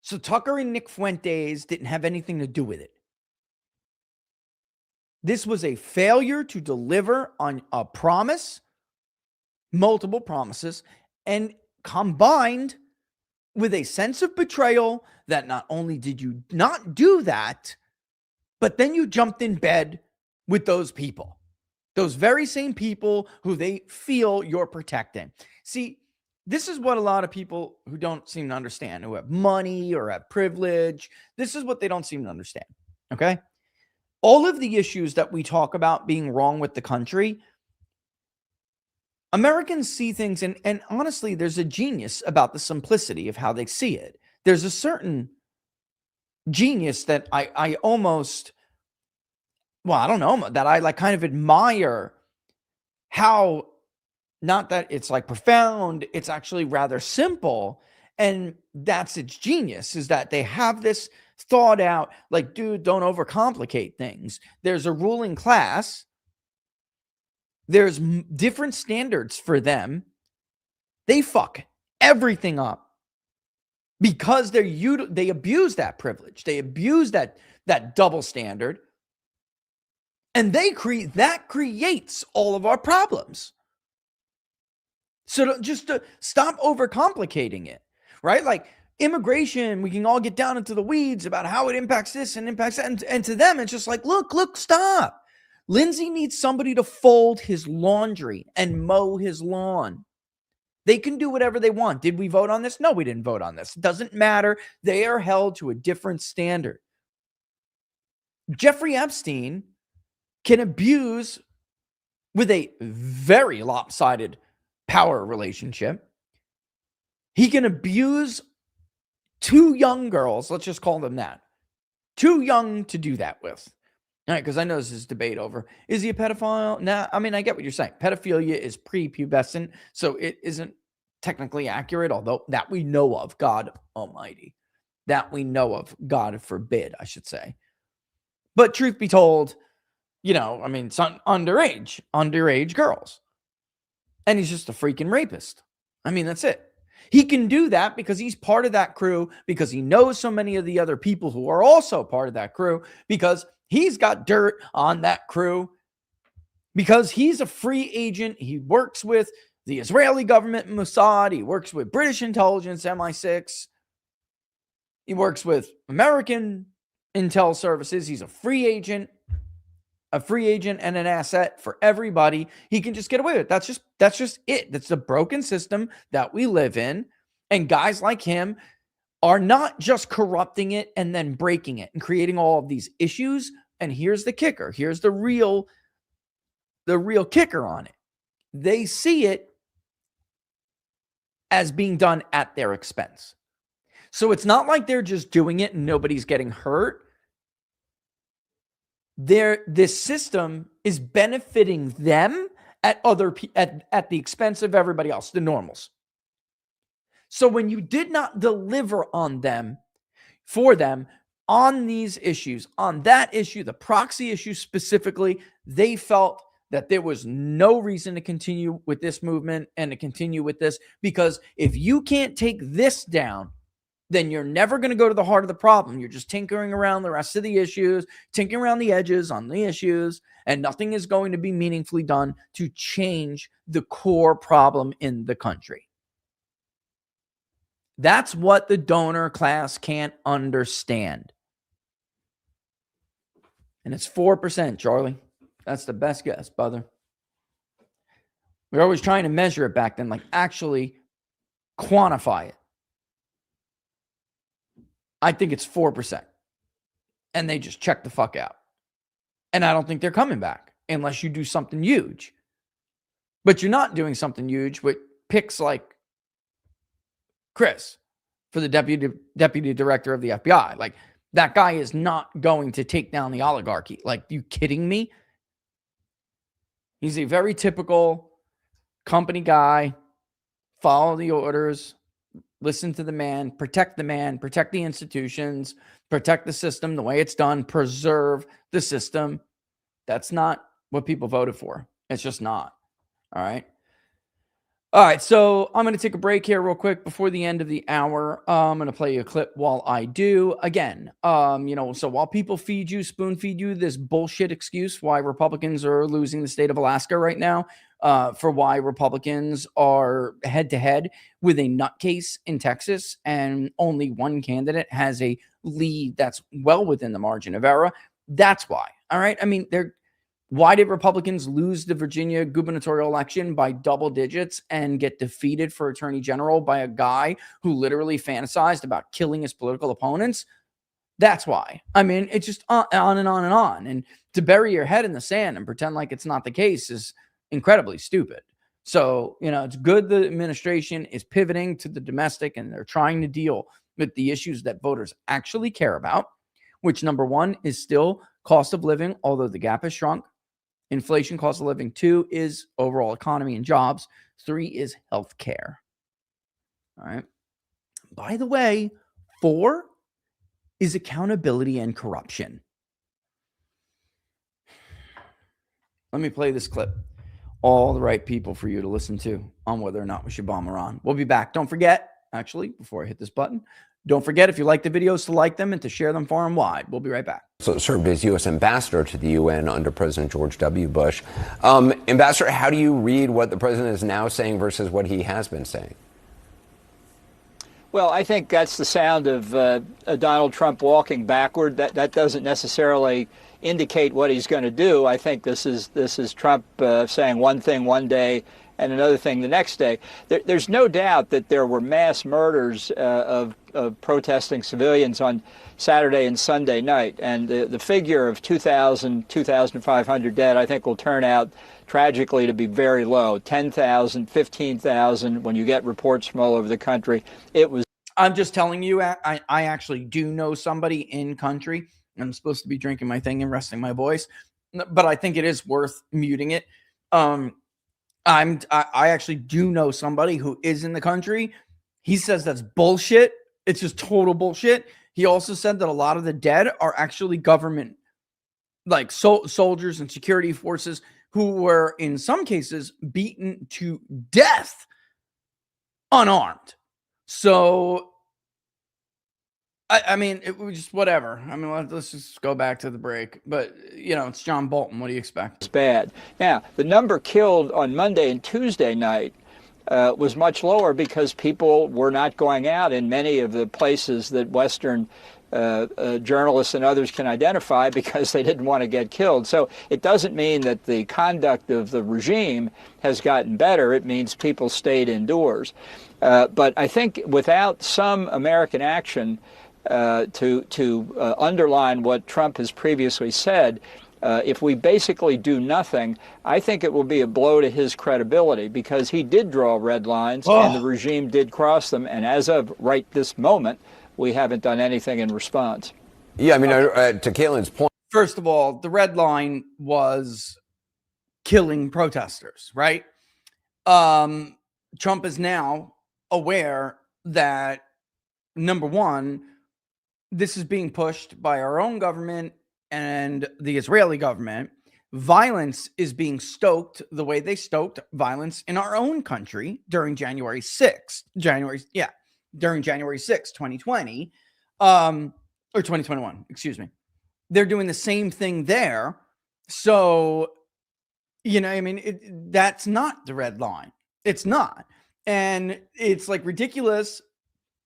So Tucker and Nick Fuentes didn't have anything to do with it. This was a failure to deliver on a promise, multiple promises, and combined with a sense of betrayal that not only did you not do that, but then you jumped in bed with those people. Those very same people who they feel you're protecting. See, this is what a lot of people who don't seem to understand, who have money or have privilege, this is what they don't seem to understand, okay? All of the issues that we talk about being wrong with the country, Americans see things, and honestly, there's a genius about the simplicity of how they see it. There's a certain genius that I almost... well, I don't know, that I kind of admire how, not that it's profound, it's actually rather simple. And that's its genius, is that they have this thought out, dude, don't overcomplicate things. There's a ruling class. There's different standards for them. They fuck everything up because they abuse that privilege. They abuse that double standard. And that creates all of our problems. So to stop overcomplicating it, right? Immigration, we can all get down into the weeds about how it impacts this and impacts that. And to them, it's just look, stop. Lindsay needs somebody to fold his laundry and mow his lawn. They can do whatever they want. Did we vote on this? No, we didn't vote on this. It doesn't matter. They are held to a different standard. Jeffrey Epstein can abuse with a very lopsided power relationship. He can abuse two young girls, let's just call them that, too young to do that with. All right, because I know this is debate over, is he a pedophile? Nah, I mean, I get what you're saying. Pedophilia is prepubescent, so it isn't technically accurate, although that we know of, God almighty. That we know of, God forbid, I should say. But truth be told, I mean, it's underage girls. And he's just a freaking rapist. I mean, that's it. He can do that because he's part of that crew, because he knows so many of the other people who are also part of that crew, because he's got dirt on that crew, because he's a free agent. He works with the Israeli government, Mossad. He works with British intelligence, MI6. He works with American intel services. He's a free agent and an asset for everybody. He can just get away with it. That's just it. That's the broken system that we live in. And guys like him are not just corrupting it and then breaking it and creating all of these issues. And here's the kicker. Here's the real kicker on it. They see it as being done at their expense. So it's not like they're just doing it and nobody's getting hurt. This system is benefiting them at the expense of everybody else, the normals. So when you did not deliver for them on these issues, on that issue, the proxy issue specifically, they felt that there was no reason to continue with this movement and to continue with this, because if you can't take this down, then you're never going to go to the heart of the problem. You're just tinkering around the rest of the issues, tinkering around the edges on the issues, and nothing is going to be meaningfully done to change the core problem in the country. That's what the donor class can't understand. And it's 4%, Charlie. That's the best guess, brother. We're always trying to measure it back then, like actually quantify it. I think it's 4%. And they just check the fuck out. And I don't think they're coming back unless you do something huge. But you're not doing something huge with picks like Chris for the deputy director of the FBI. Like, that guy is not going to take down the oligarchy. Like, you kidding me? He's a very typical company guy. Follow the orders. Listen to the man, protect the institutions, protect the system the way it's done, preserve the system. That's not what people voted for. It's just not. All right. All right. So I'm going to take a break here real quick before the end of the hour. I'm going to play you a clip while I do. Again, so while people spoon feed you this bullshit excuse why Republicans are losing the state of Alaska right now, for why Republicans are head-to-head with a nutcase in Texas, and only one candidate has a lead that's well within the margin of error. That's why. All right. I mean, why did Republicans lose the Virginia gubernatorial election by double digits and get defeated for attorney general by a guy who literally fantasized about killing his political opponents? That's why. I mean, it's just on and on and on. And to bury your head in the sand and pretend like it's not the case is incredibly stupid. So, it's good the administration is pivoting to the domestic and they're trying to deal with the issues that voters actually care about, which number one is still cost of living, although the gap has shrunk. Inflation, cost of living. 2 is overall economy and jobs. 3 is healthcare. All right. By the way, 4 is accountability and corruption. Let me play this clip. All the right people for you to listen to on whether or not we should bomb Iran. We'll be back. Don't forget, actually, before I hit this button, don't forget, if you like the videos, to like them and to share them far and wide. We'll be right back. So served as U.S. ambassador to the UN under President George W. Bush. Ambassador, how do you read what the president is now saying versus what he has been saying? Well, I think that's the sound of Donald Trump walking backward. That doesn't necessarily indicate what he's going to do. I think this is Trump saying one thing one day and another thing the next day. There's no doubt that there were mass murders of protesting civilians on Saturday and Sunday night, and the figure of 2,000, 2,500 dead, I think, will turn out tragically to be very low, 10,000, 15,000 when you get reports from all over the country. It was. I'm just telling you, I actually do know somebody in country. I'm supposed to be drinking my thing and resting my voice, but I think it is worth muting it. I actually do know somebody who is in the country. He says that's bullshit. It's just total bullshit. He also said that a lot of the dead are actually government, like soldiers and security forces who were in some cases beaten to death unarmed. So, I mean, it was just whatever. I mean, let's just go back to the break. But, you know, it's John Bolton. What do you expect? It's bad. Now, the number killed on Monday and Tuesday night was much lower because people were not going out in many of the places that Western journalists and others can identify because they didn't want to get killed. So it doesn't mean that the conduct of the regime has gotten better. It means people stayed indoors. But I think without some American action to underline what Trump has previously said, if we basically do nothing, I think it will be a blow to his credibility because he did draw red lines and the regime did cross them. And as of right this moment, we haven't done anything in response. Yeah, I mean, to Caitlin's point. First of all, the red line was killing protesters, right? Trump is now aware that, number one, this is being pushed by our own government and the Israeli government. Violence is being stoked the way they stoked violence in our own country during January 6th, during January 6th, 2020, or 2021, excuse me. They're doing the same thing there. So, you know, I mean, that's not the red line. It's not. And it's like ridiculous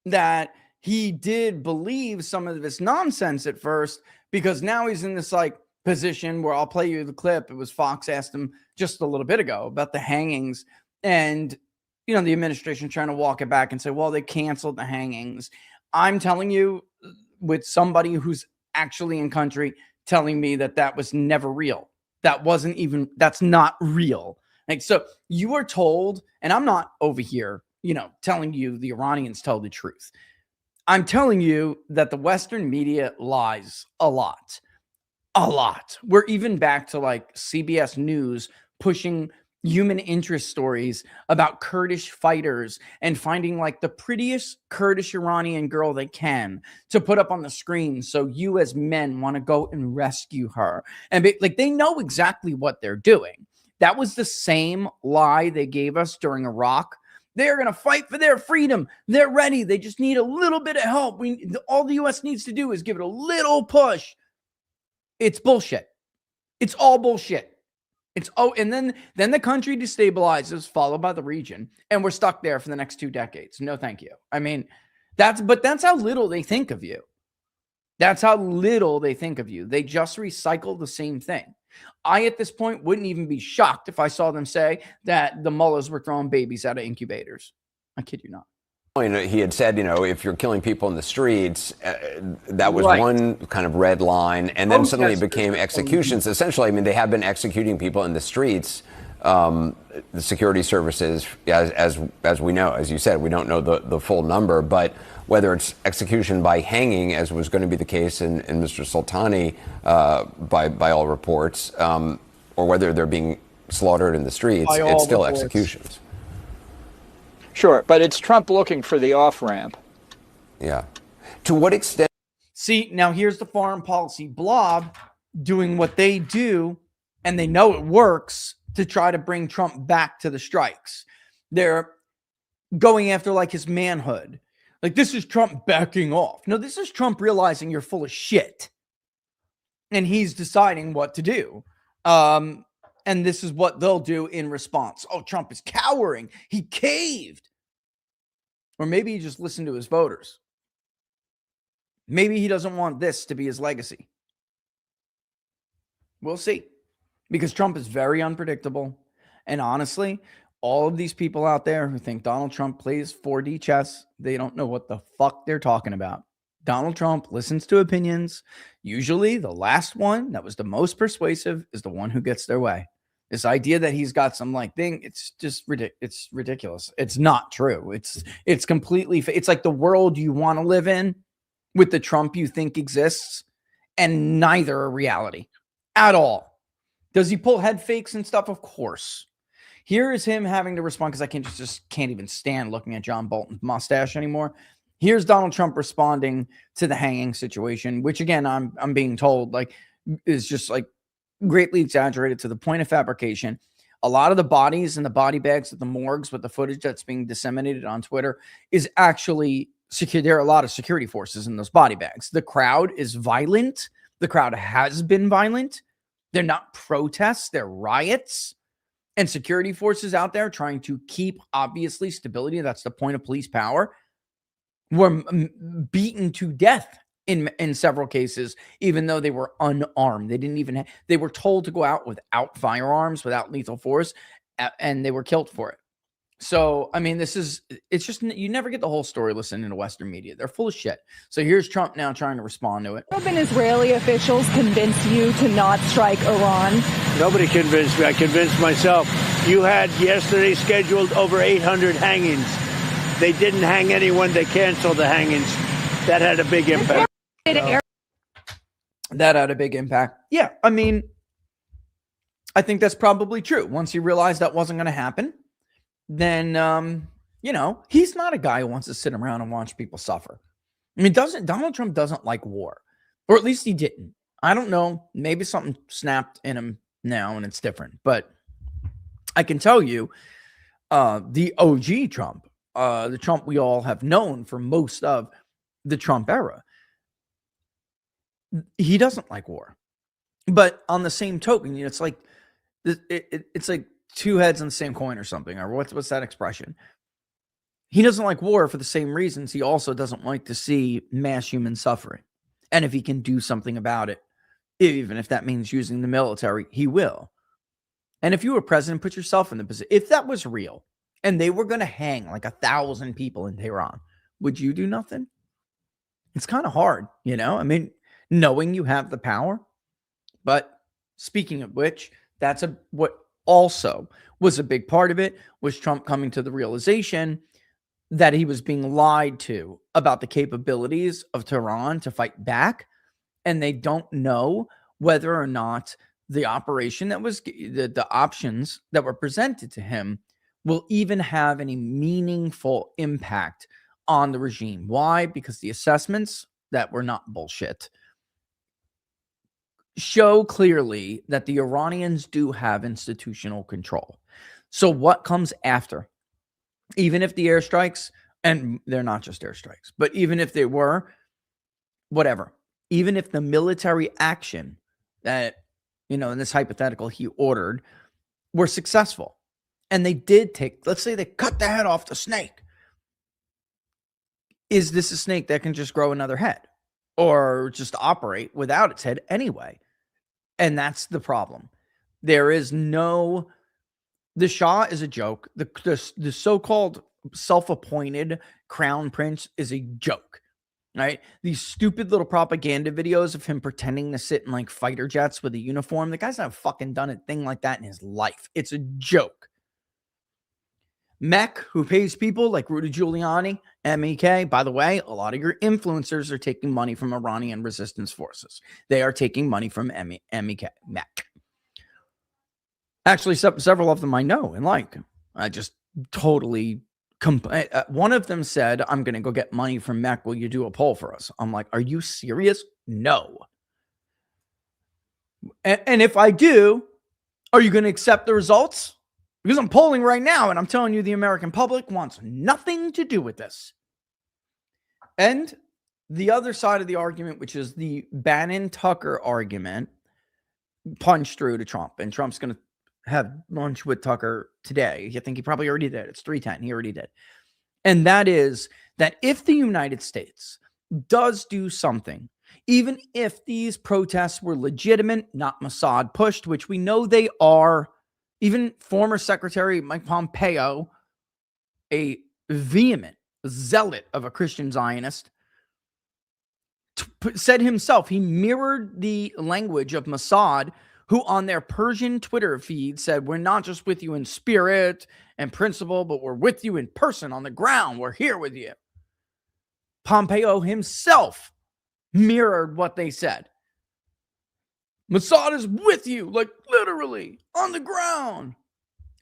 that he did believe some of this nonsense at first, because now he's in this like position where I'll play you the clip. It was Fox asked him just a little bit ago about the hangings, and you know, the administration trying to walk it back and say, well, they canceled the hangings. I'm telling you, with somebody who's actually in country telling me that that was never real. That's not real. Like, so you are told, and I'm not over here, you know, telling you the Iranians tell the truth. I'm telling you that the Western media lies a lot. We're even back to like CBS News pushing human interest stories about Kurdish fighters and finding like the prettiest Kurdish Iranian girl they can to put up on the screen so you as men want to go and rescue her. And like, they know exactly what they're doing. That was the same lie they gave us during Iraq. They're going to fight for their freedom. They're ready. They just need a little bit of help. All the U.S. needs to do is give it a little push. It's bullshit. It's all bullshit. And then the country destabilizes, followed by the region, and we're stuck there for the next 2 decades. No, thank you. I mean, that's how little they think of you. That's how little they think of you. They just recycle the same thing. I, at this point, wouldn't even be shocked if I saw them say that the mullahs were throwing babies out of incubators. I kid you not. He had said, you know, if you're killing people in the streets, that was Right. one kind of red line, and then suddenly it became executions. Essentially, I mean, they have been executing people in the streets. The security services, as we know, as you said, we don't know the full number, but whether it's execution by hanging, as was going to be the case in Mr. Sultani, by all reports, or whether they're being slaughtered in the streets, it's still reports. Executions. Sure, but it's Trump looking for the off-ramp. Yeah. To what extent? See, now here's the foreign policy blob doing what they do, and they know it works to try to bring Trump back to the strikes. They're going after like his manhood. Like, this is Trump backing off. No, this is Trump realizing you're full of shit. And he's deciding what to do. And this is what they'll do in response. Oh, Trump is cowering. He caved. Or maybe he just listened to his voters. Maybe he doesn't want this to be his legacy. We'll see. Because Trump is very unpredictable. And honestly, all of these people out there who think Donald Trump plays 4D chess, they don't know what the fuck they're talking about. Donald Trump listens to opinions. Usually the last one that was the most persuasive is the one who gets their way. This idea that he's got some like thing, it's just it's ridiculous. It's not true. It's completely, it's like the world you want to live in with the Trump you think exists, and neither a reality at all. Does he pull head fakes and stuff? Of course. Here is him having to respond, because I just can't even stand looking at John Bolton's mustache anymore. Here's Donald Trump responding to the hanging situation, which again, I'm being told like is just like greatly exaggerated to the point of fabrication. A lot of the bodies and the body bags at the morgues with the footage that's being disseminated on Twitter is actually secure. There are a lot of security forces in those body bags. The crowd is violent. The crowd has been violent. They're not protests, they're riots. And security forces out there trying to keep, obviously, stability. That's the point of police power. Were beaten to death in several cases, even though they were unarmed. They didn't even they were told to go out without firearms, without lethal force, and they were killed for it. So, I mean, it's just, you never get the whole story listening to Western media. They're full of shit. So here's Trump now trying to respond to it. Have Israeli officials convinced you to not strike Iran? Nobody convinced me. I convinced myself. You had yesterday scheduled over 800 hangings. They didn't hang anyone. They canceled the hangings. That had a big impact. That had a big impact. Yeah, I mean, I think that's probably true. Once he realized that wasn't going to happen, then, he's not a guy who wants to sit around and watch people suffer. I mean, Donald Trump doesn't like war, or at least he didn't. I don't know. Maybe something snapped in him now and it's different, but I can tell you, the OG Trump, the Trump we all have known for most of the Trump era, he doesn't like war. But on the same token, it's like, it's like two heads on the same coin or something, or what's that expression? He doesn't like war for the same reasons he also doesn't like to see mass human suffering. And if he can do something about it, even if that means using the military, he will. And if you were president, put yourself in the position. If that was real and they were going to hang like 1,000 people in Tehran, would you do nothing? It's kind of hard, I mean, knowing you have the power. But speaking of which, that's what also was a big part of it, was Trump coming to the realization that he was being lied to about the capabilities of Tehran to fight back. And they don't know whether or not the operation that was the options that were presented to him will even have any meaningful impact on the regime. Why? Because the assessments that were not bullshit show clearly that the Iranians do have institutional control. So what comes after? Even if the airstrikes, and they're not just airstrikes, but even if they were, whatever, even if the military action that, in this hypothetical he ordered were successful, and they did let's say they cut the head off the snake. Is this a snake that can just grow another head or just operate without its head anyway? And that's the problem. There is the Shah is a joke. The so-called self-appointed crown prince is a joke, right? These stupid little propaganda videos of him pretending to sit in like fighter jets with a uniform. The guy's not fucking done a thing like that in his life. It's a joke. Mech, who pays people like Rudy Giuliani, MEK. By the way, a lot of your influencers are taking money from Iranian resistance forces. They are taking money from MEK, Mech. Actually, several of them I know and like. I just totally... one of them said, I'm going to go get money from Mech. Will you do a poll for us? I'm like, are you serious? No. And if I do, are you going to accept the results? Because I'm polling right now, and I'm telling you the American public wants nothing to do with this. And the other side of the argument, which is the Bannon-Tucker argument, punched through to Trump. And Trump's going to have lunch with Tucker today. I think he probably already did. It's 3:10. He already did. And that is that if the United States does do something, even if these protests were legitimate, not Mossad pushed, which we know they are, even former Secretary Mike Pompeo, a vehement zealot of a Christian Zionist, said himself, he mirrored the language of Mossad, who on their Persian Twitter feed said, we're not just with you in spirit and principle, but we're with you in person on the ground. We're here with you. Pompeo himself mirrored what they said. Mossad is with you, like literally on the ground.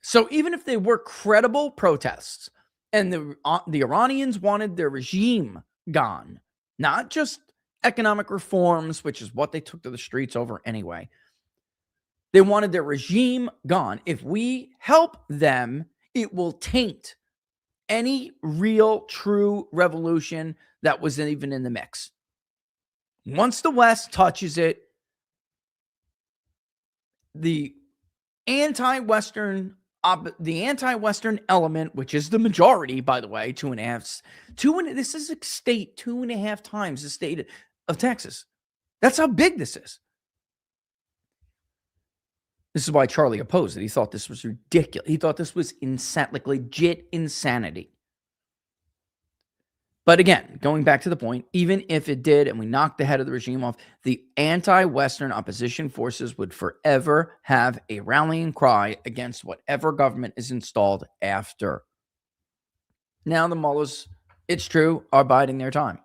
So even if they were credible protests and the Iranians wanted their regime gone, not just economic reforms, which is what they took to the streets over anyway. They wanted their regime gone. If we help them, it will taint any real, true revolution that was even in the mix. Once the West touches it, the anti-Western element, which is the majority, by the way, this is a state 2.5 times the state of Texas. That's how big this is. This is why Charlie opposed it. He thought this was ridiculous. He thought this was like legit insanity. But again, going back to the point, even if it did and we knocked the head of the regime off, the anti-Western opposition forces would forever have a rallying cry against whatever government is installed after. Now the mullahs, it's true, are biding their time.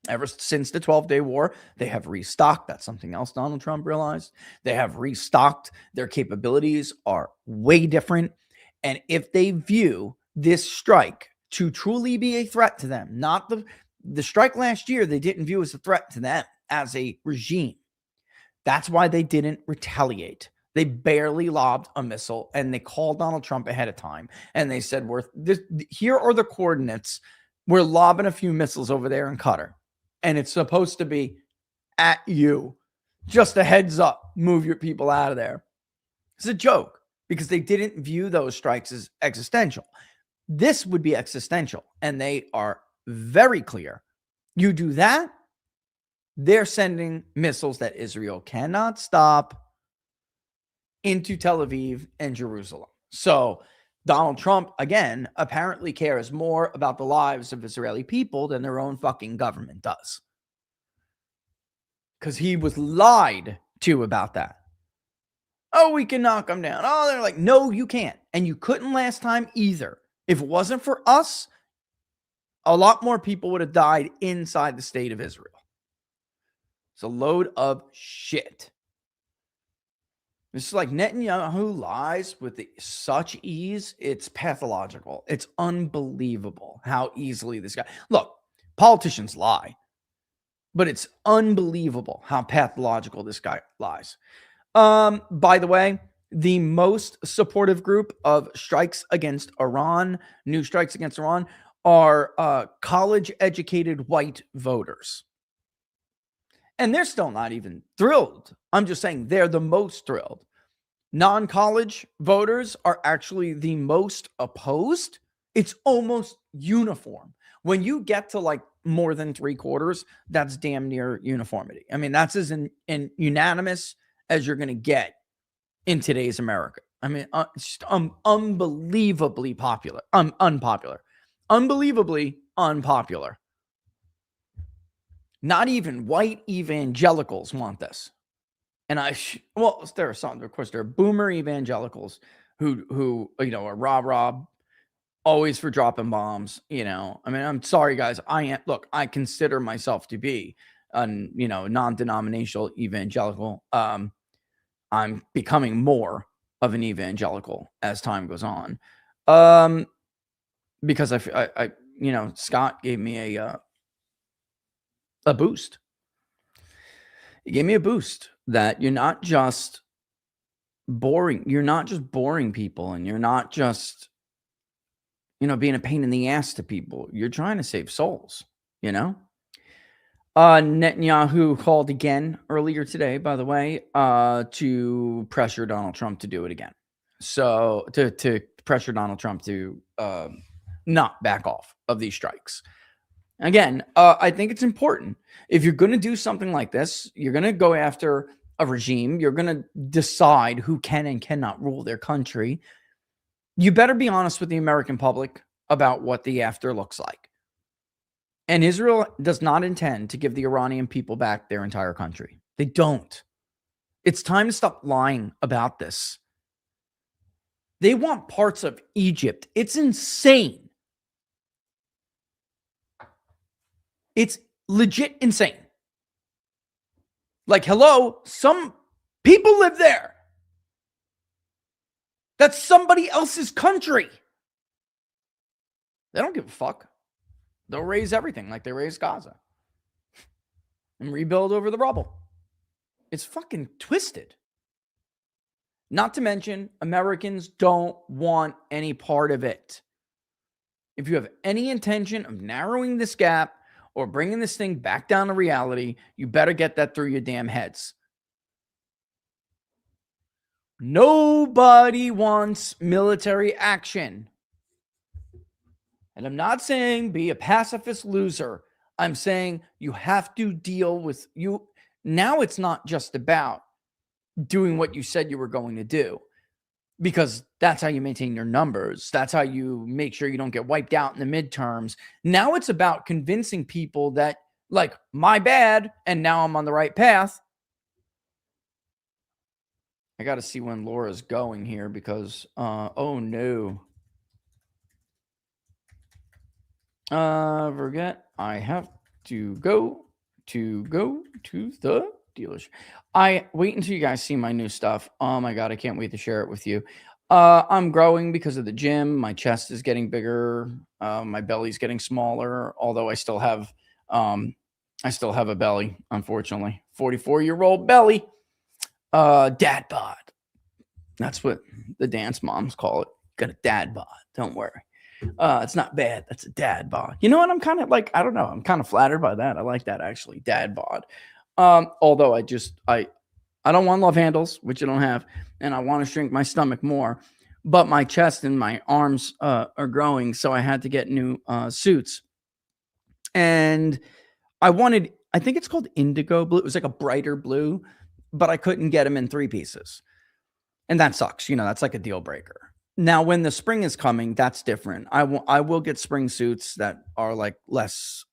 Ever since the 12-day war, they have restocked. That's something else Donald Trump realized. They have restocked. Their capabilities are way different. And if they view this strike to truly be a threat to them, not the strike last year, they didn't view as a threat to them as a regime. That's why they didn't retaliate. They barely lobbed a missile, and they called Donald Trump ahead of time. And they said, here are the coordinates. We're lobbing a few missiles over there in Qatar. And it's supposed to be at you. Just a heads up. Move your people out of there. It's a joke because they didn't view those strikes as existential. This would be existential. And they are very clear. You do that, they're sending missiles that Israel cannot stop into Tel Aviv and Jerusalem. So Donald Trump, again, apparently cares more about the lives of Israeli people than their own fucking government does. Because he was lied to about that. Oh, we can knock them down. Oh, they're like, no, you can't. And you couldn't last time either. If it wasn't for us, a lot more people would have died inside the state of Israel. It's a load of shit. It's like Netanyahu lies with such ease. It's pathological. It's unbelievable how easily this guy... Look, politicians lie, but it's unbelievable how pathological this guy lies. By the way, the most supportive group of strikes against Iran, new strikes against Iran, are college-educated white voters. And they're still not even thrilled. I'm just saying they're the most thrilled. Non-college voters are actually the most opposed. It's almost uniform. When you get to like more than 3/4, that's damn near uniformity. I mean, that's as in unanimous as you're going to get in today's America. I mean, it's just unbelievably unpopular. Unbelievably unpopular. Not even white evangelicals want this. And there are some, of course, there are boomer evangelicals who are rah-rah, always for dropping bombs, I mean, I'm sorry, guys. I consider myself to be a, non-denominational evangelical. I'm becoming more of an evangelical as time goes on. Because I Scott gave me a boost. He gave me a boost that you're not just boring. You're not just boring people, and you're not just, being a pain in the ass to people. You're trying to save souls, Netanyahu called again earlier today, by the way, to pressure Donald Trump to do it again. So to pressure Donald Trump to not back off of these strikes. Again, I think it's important. If you're going to do something like this, you're going to go after a regime. You're going to decide who can and cannot rule their country. You better be honest with the American public about what the after looks like. And Israel does not intend to give the Iranian people back their entire country. They don't. It's time to stop lying about this. They want parts of Egypt. It's insane. It's legit insane. Like, hello, some people live there. That's somebody else's country. They don't give a fuck. They'll raise everything like they raised Gaza and rebuild over the rubble. It's fucking twisted. Not to mention, Americans don't want any part of it. If you have any intention of narrowing this gap or bringing this thing back down to reality, you better get that through your damn heads. Nobody wants military action. And I'm not saying be a pacifist loser. I'm saying you have to deal with you. Now it's not just about doing what you said you were going to do, because that's how you maintain your numbers. That's how you make sure you don't get wiped out in the midterms. Now it's about convincing people that, like, my bad, and now I'm on the right path. I got to see when Laura's going here because, oh no. Forget I have to go to the dealership. I wait until you guys see my new stuff. Oh my God, I can't wait to share it with you. I'm growing because of the gym. My chest is getting bigger. My belly's getting smaller, although I still have a belly, unfortunately. 44-year-old belly. Dad bod. That's what the dance moms call it. Got a dad bod. Don't worry. It's not bad. That's a dad bod. You know what? I'm kind of like, I don't know. I'm kind of flattered by that. I like that, actually. Dad bod. Although I don't want love handles, which I don't have, and I want to shrink my stomach more, but my chest and my arms are growing, so I had to get new suits. And I think it's called indigo blue. It was like a brighter blue, but I couldn't get them in 3 pieces. And that sucks. You know, that's like a deal breaker. Now, when the spring is coming, that's different. I will get spring suits that are like less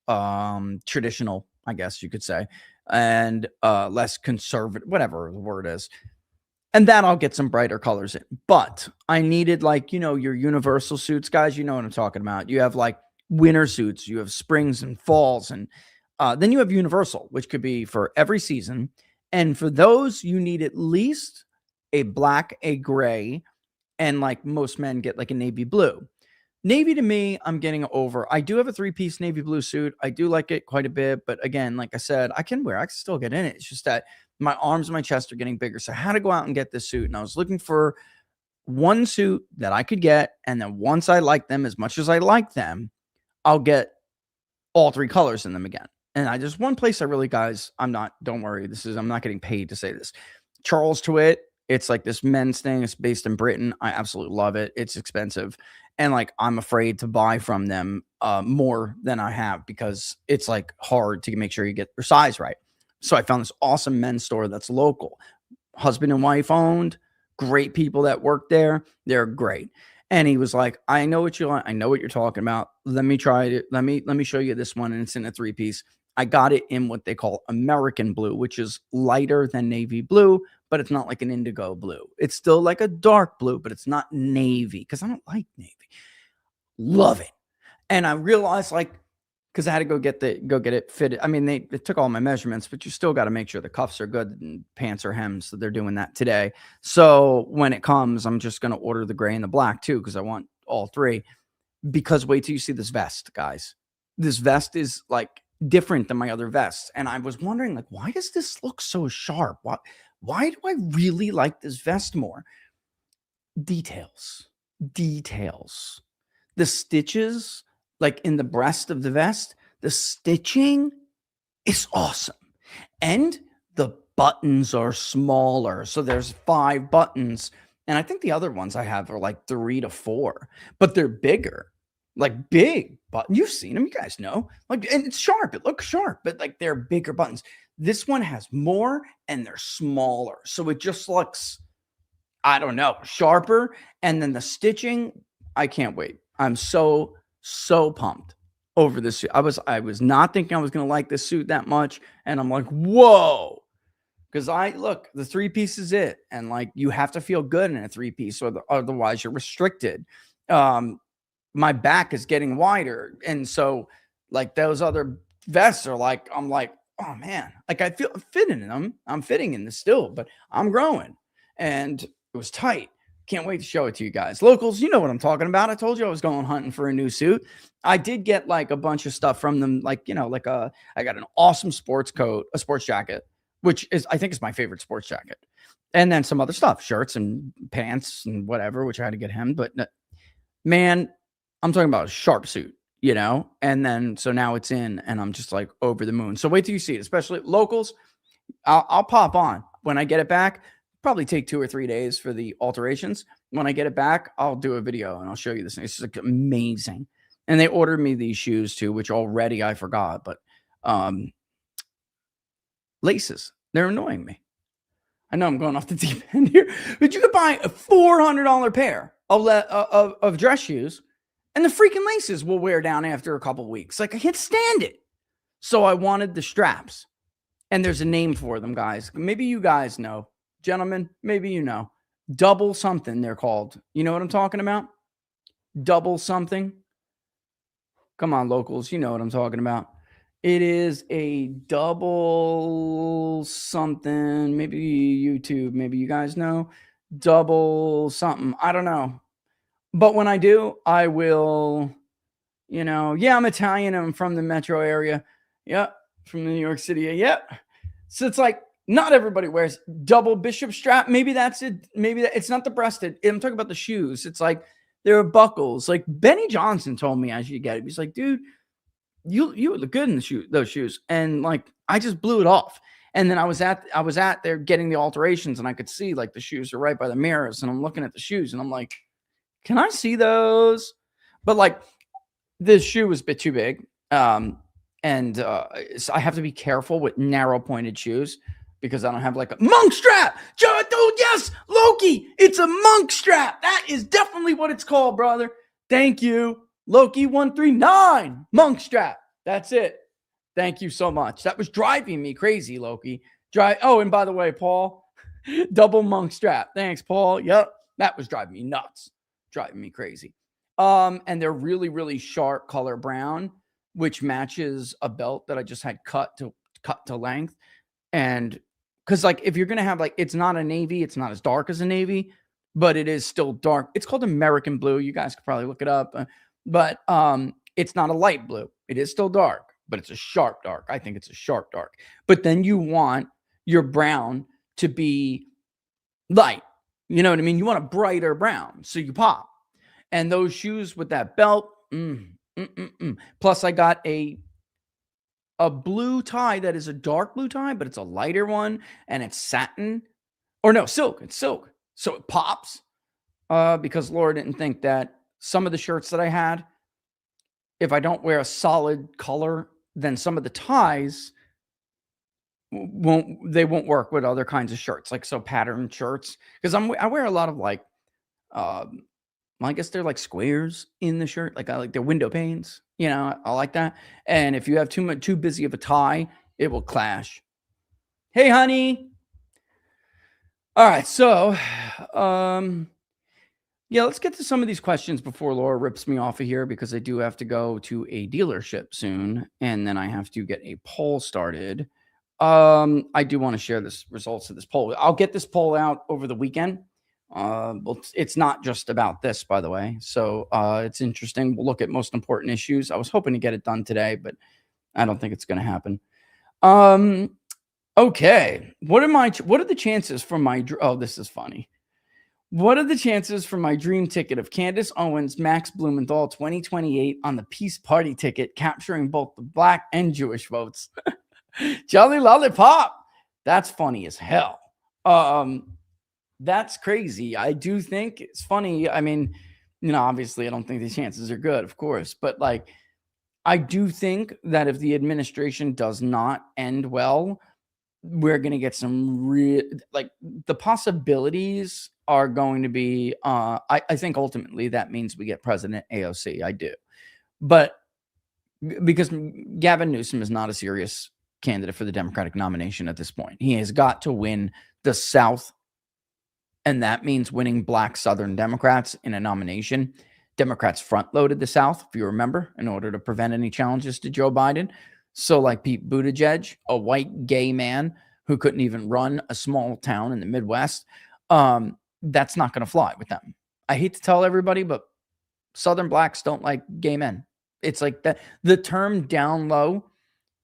traditional, I guess you could say, and less conservative, whatever the word is. And that I'll get some brighter colors in. But I needed, like, you know, your universal suits, guys. You know what I'm talking about. You have like winter suits, you have springs and falls, and then you have universal, which could be for every season. And for those, you need at least a black, a gray, and like most men get like a navy blue. Navy to me, I'm getting over. I do have a 3-piece navy blue suit. I do like it quite a bit. But again, like I said, I can still get in it. It's just that my arms and my chest are getting bigger. So I had to go out and get this suit. And I was looking for one suit that I could get. And then once I like them as much as I like them, I'll get all 3 colors in them again. And one place I really, guys, don't worry. I'm not getting paid to say this. Charles Twitt. It's like this men's thing. It's based in Britain. I absolutely love it. It's expensive. And like, I'm afraid to buy from them more than I have because it's like hard to make sure you get your size right. So I found this awesome men's store that's local. Husband and wife owned. Great people that work there. They're great. And he was like, I know what you want. I know what you're talking about. Let me try it. Let me show you this one. And it's in a 3-piece. I got it in what they call American blue, which is lighter than navy blue, but it's not like an indigo blue. It's still like a dark blue, but it's not navy because I don't like navy. Love it. And I realized, like, because I had to go get it fitted. I mean, they took all my measurements, but you still got to make sure the cuffs are good and pants are hemmed. So they're doing that today. So when it comes, I'm just going to order the gray and the black too, because I want all 3. Because wait till you see this vest, guys. This vest is like different than my other vests. And I was wondering, like, why does this look so sharp? Why do I really like this vest more? Details. The stitches, like in the breast of the vest, the stitching is awesome. And the buttons are smaller. So there's 5 buttons. And I think the other ones I have are like 3 to 4, but they're bigger. Like big button. You've seen them. You guys know. Like, and it's sharp. It looks sharp, but like they're bigger buttons. This one has more and they're smaller. So it just looks, I don't know, sharper. And then the stitching, I can't wait. I'm so pumped over this suit. I was not thinking I was going to like this suit that much. And I'm like, whoa, Because the 3-piece is it. And like, you have to feel good in a 3-piece or otherwise you're restricted. My back is getting wider. And so like those other vests are like, I'm like, oh man, like I feel fitting in them. I'm fitting in this still, but I'm growing. And it was tight. Can't wait to show it to you guys. Locals, you know what I'm talking about. I told you I was going hunting for a new suit. I did get like a bunch of stuff from them. Like, you know, like I got an awesome sports coat, a sports jacket, which is, I think is my favorite sports jacket. And then some other stuff, shirts and pants and whatever, which I had to get him. But man, I'm talking about a sharp suit, you know? And then, so now it's in and I'm just like over the moon. So wait till you see it, especially locals. I'll pop on when I get it back. Probably take 2 or 3 days for the alterations. When I get it back, I'll do a video and I'll show you this thing. It's like amazing. And they ordered me these shoes too, which already I forgot, but laces, they're annoying me. I know I'm going off the deep end here, but you could buy a $400 pair of dress shoes and the freaking laces will wear down after a couple weeks. Like I can't stand it. So I wanted the straps, and there's a name for them, guys. Maybe you guys know. Gentlemen, maybe you know. Double something they're called. You know what I'm talking about? Double something. Come on, locals. You know what I'm talking about. It is a double something. Maybe YouTube. Maybe you guys know. Double something. I don't know. But when I do, I will, you know, yeah, I'm Italian. I'm from the metro area. Yep. From New York City. Yep. So it's like, not everybody wears double bishop strap. Maybe that's it. Maybe it's not the breasted. I'm talking about the shoes. It's like there are buckles. Like Benny Johnson told me I should get it. He's like, dude, you look good in the those shoes. And like I just blew it off. And then I was at there getting the alterations, and I could see like the shoes are right by the mirrors. And I'm looking at the shoes, and I'm like, can I see those? But like this shoe was a bit too big. So I have to be careful with narrow pointed shoes, because I don't have like a monk strap. Dude, yes, Loki, it's a monk strap. That is definitely what it's called, brother. Thank you. Loki 139, monk strap. That's it. Thank you so much. That was driving me crazy, Loki. Oh, and by the way, Paul, double monk strap. Thanks, Paul. Yep, that was driving me nuts. Driving me crazy. And they're really, really sharp color brown, which matches a belt that I just had cut to length. And because like if you're gonna have like, it's not a navy, it's not as dark as a navy, but it is still dark. It's called American blue. You guys could probably look it up, but it's not a light blue. It is still dark, but it's a sharp dark. I think it's a sharp dark. But then you want your brown to be light. You know what I mean? You want a brighter brown, so you pop. And those shoes with that belt. Plus, I got a blue tie that is a dark blue tie, but it's a lighter one, and it's satin. Or no, silk. It's silk. So it pops. Because Laura didn't think that some of the shirts that I had, if I don't wear a solid color, then some of the ties won't work with other kinds of shirts, like so patterned shirts. Because I wear a lot of like I guess they're like squares in the shirt. Like I like the window panes, you know, I like that. And if you have too busy of a tie, it will clash. Hey, honey. All right. So, yeah, let's get to some of these questions before Laura rips me off of here, because I do have to go to a dealership soon. And then I have to get a poll started. I do want to share this results of this poll. I'll get this poll out over the weekend. Well, it's not just about this, by the way. So it's interesting. We'll look at most important issues. I was hoping to get it done today, but I don't think it's going to happen. Okay. What are the chances for my, oh, this is funny. What are the chances for my dream ticket of Candace Owens, Max Blumenthal 2028 on the Peace Party ticket, capturing both the black and Jewish votes? Jolly Lollipop. That's funny as hell. That's crazy. I do think it's funny. I mean, you know, obviously I don't think the chances are good, of course, but like, I do think that if the administration does not end well, we're going to get some real, like the possibilities are going to be, I think ultimately that means we get President AOC. I do. But because Gavin Newsom is not a serious candidate for the Democratic nomination at this point. He has got to win the South, and that means winning black Southern Democrats in a nomination. Democrats front-loaded the South, if you remember, in order to prevent any challenges to Joe Biden. So like Pete Buttigieg, a white gay man who couldn't even run a small town in the Midwest, that's not going to fly with them. I hate to tell everybody, but Southern blacks don't like gay men. It's like that. The term down low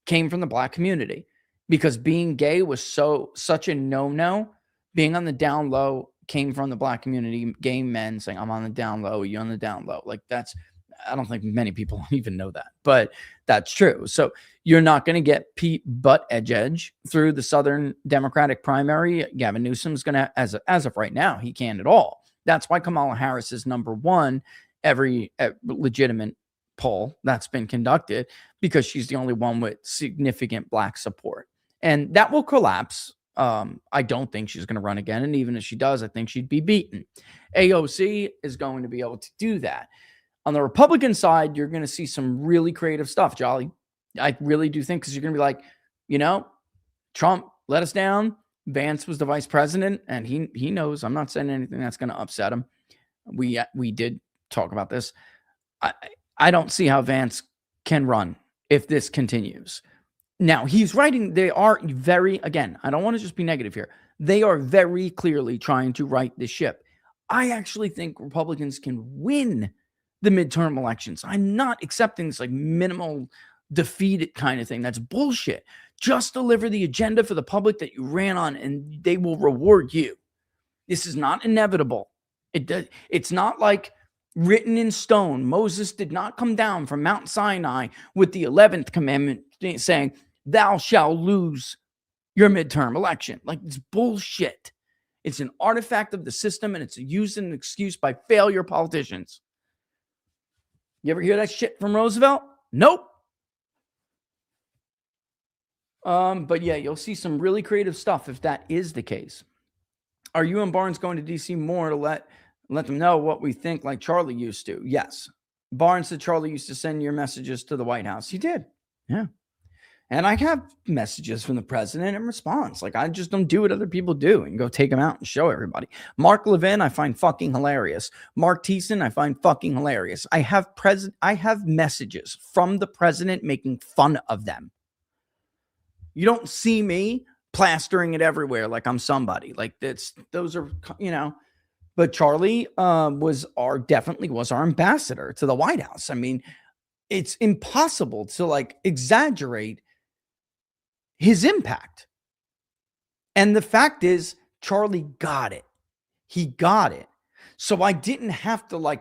came from the black community because being gay was such a no-no. Being on the down low came from the black community. Gay men saying, I'm on the down low, you're on the down low. Like I don't think many people even know that, but that's true. So you're not going to get Pete Buttigieg through the Southern Democratic primary. Gavin Newsom's going to, as of right now, he can't at all. That's why Kamala Harris is number one every legitimate poll that's been conducted, because she's the only one with significant black support. And that will collapse. I don't think she's going to run again. And even if she does, I think she'd be beaten. AOC is going to be able to do that. On the Republican side, you're going to see some really creative stuff, Jolly. I really do think, because you're going to be like, Trump let us down. Vance was the vice president, and he knows. I'm not saying anything that's going to upset him. We did talk about this. I don't see how Vance can run if this continues. Now, he's writing, they are very, again, I don't want to just be negative here. They are very clearly trying to right the ship. I actually think Republicans can win the midterm elections. I'm not accepting this like minimal defeat kind of thing. That's bullshit. Just deliver the agenda for the public that you ran on, and they will reward you. This is not inevitable. It's not like written in stone. Moses did not come down from Mount Sinai with the 11th commandment saying, thou shalt lose your midterm election. Like, it's bullshit. It's an artifact of the system, and it's used as an excuse by failure politicians. You ever hear that shit from Roosevelt? Nope. But yeah, you'll see some really creative stuff if that is the case. Are you and Barnes going to DC more to let them know what we think, like Charlie used to? Yes. Barnes said Charlie used to send your messages to the White House. He did. Yeah. And I have messages from the president in response. Like, I just don't do what other people do and go take them out and show everybody. Mark Levin, I find fucking hilarious. Mark Thiessen, I find fucking hilarious. I have messages from the president making fun of them. You don't see me plastering it everywhere like I'm somebody. Like, those are, but Charlie definitely was our ambassador to the White House. I mean, it's impossible to like exaggerate his impact. And the fact is, Charlie got it. He got it. So I didn't have to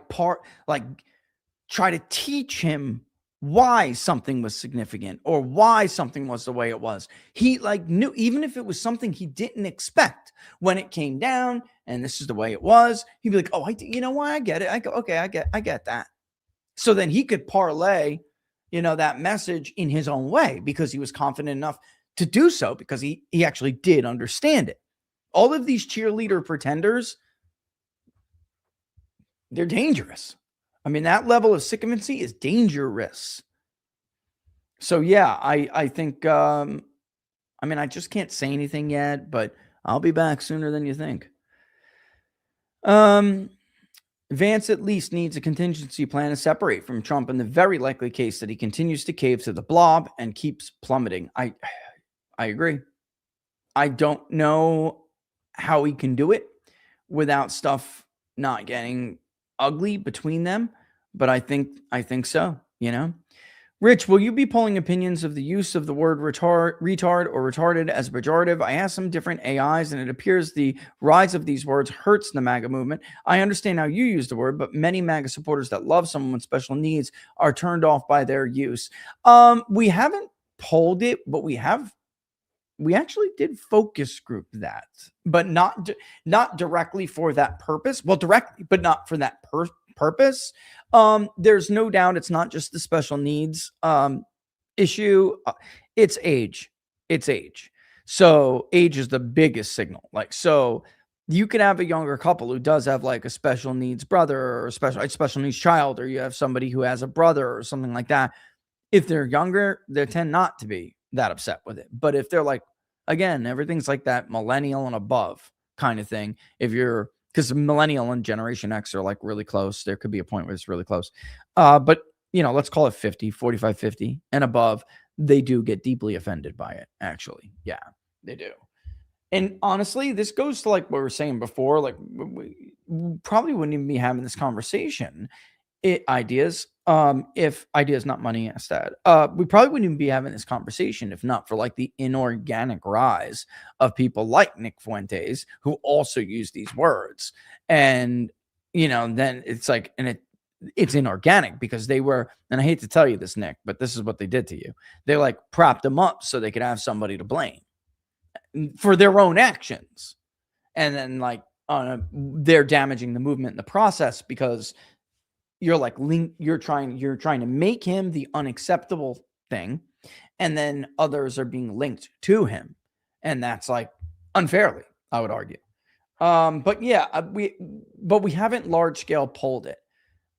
try to teach him why something was significant or why something was the way it was. He knew, even if it was something he didn't expect, when it came down and this is the way it was, he'd be like, oh, you know why? I get it. I go, okay, I get that. So then he could parlay, that message in his own way, because he was confident enough to do so, because he actually did understand it. All of these cheerleader pretenders, they're dangerous. I mean, that level of sycophancy is dangerous. So yeah, I think, I just can't say anything yet, but I'll be back sooner than you think. Vance at least needs a contingency plan to separate from Trump in the very likely case that he continues to cave to the blob and keeps plummeting. I agree. I don't know how he can do it without stuff not getting ugly between them, but I think so, Rich, will you be polling opinions of the use of the word retard or retarded as a pejorative? I asked some different AIs, and it appears the rise of these words hurts the MAGA movement. I understand how you use the word, but many MAGA supporters that love someone with special needs are turned off by their use. We haven't polled it, but we actually did focus group that, but not directly for that purpose. Well, directly, but not for that purpose. There's no doubt it's not just the special needs issue. It's age. So age is the biggest signal. So you could have a younger couple who does have like a special needs brother or a special needs child, or you have somebody who has a brother or something like that. If they're younger, they tend not to be that upset with it. But if they're like, again, everything's like that millennial and above kind of thing. If you're, because millennial and Generation X are like really close. There could be a point where it's really close. But, let's call it 50, 45, 50 and above. They do get deeply offended by it, actually. Yeah, they do. And honestly, this goes to like what we were saying before. Like, we probably wouldn't even be having this conversation. Ideas, if ideas, not money, instead. We probably wouldn't even be having this conversation if not for like the inorganic rise of people like Nick Fuentes, who also use these words. And, then it's like, and it's inorganic because they were, and I hate to tell you this, Nick, but this is what they did to you. They like propped them up so they could have somebody to blame for their own actions. And then like, they're damaging the movement in the process because you're like you're trying to make him the unacceptable thing, and then others are being linked to him, and that's like unfairly, I would argue. But yeah, we haven't large scale polled it.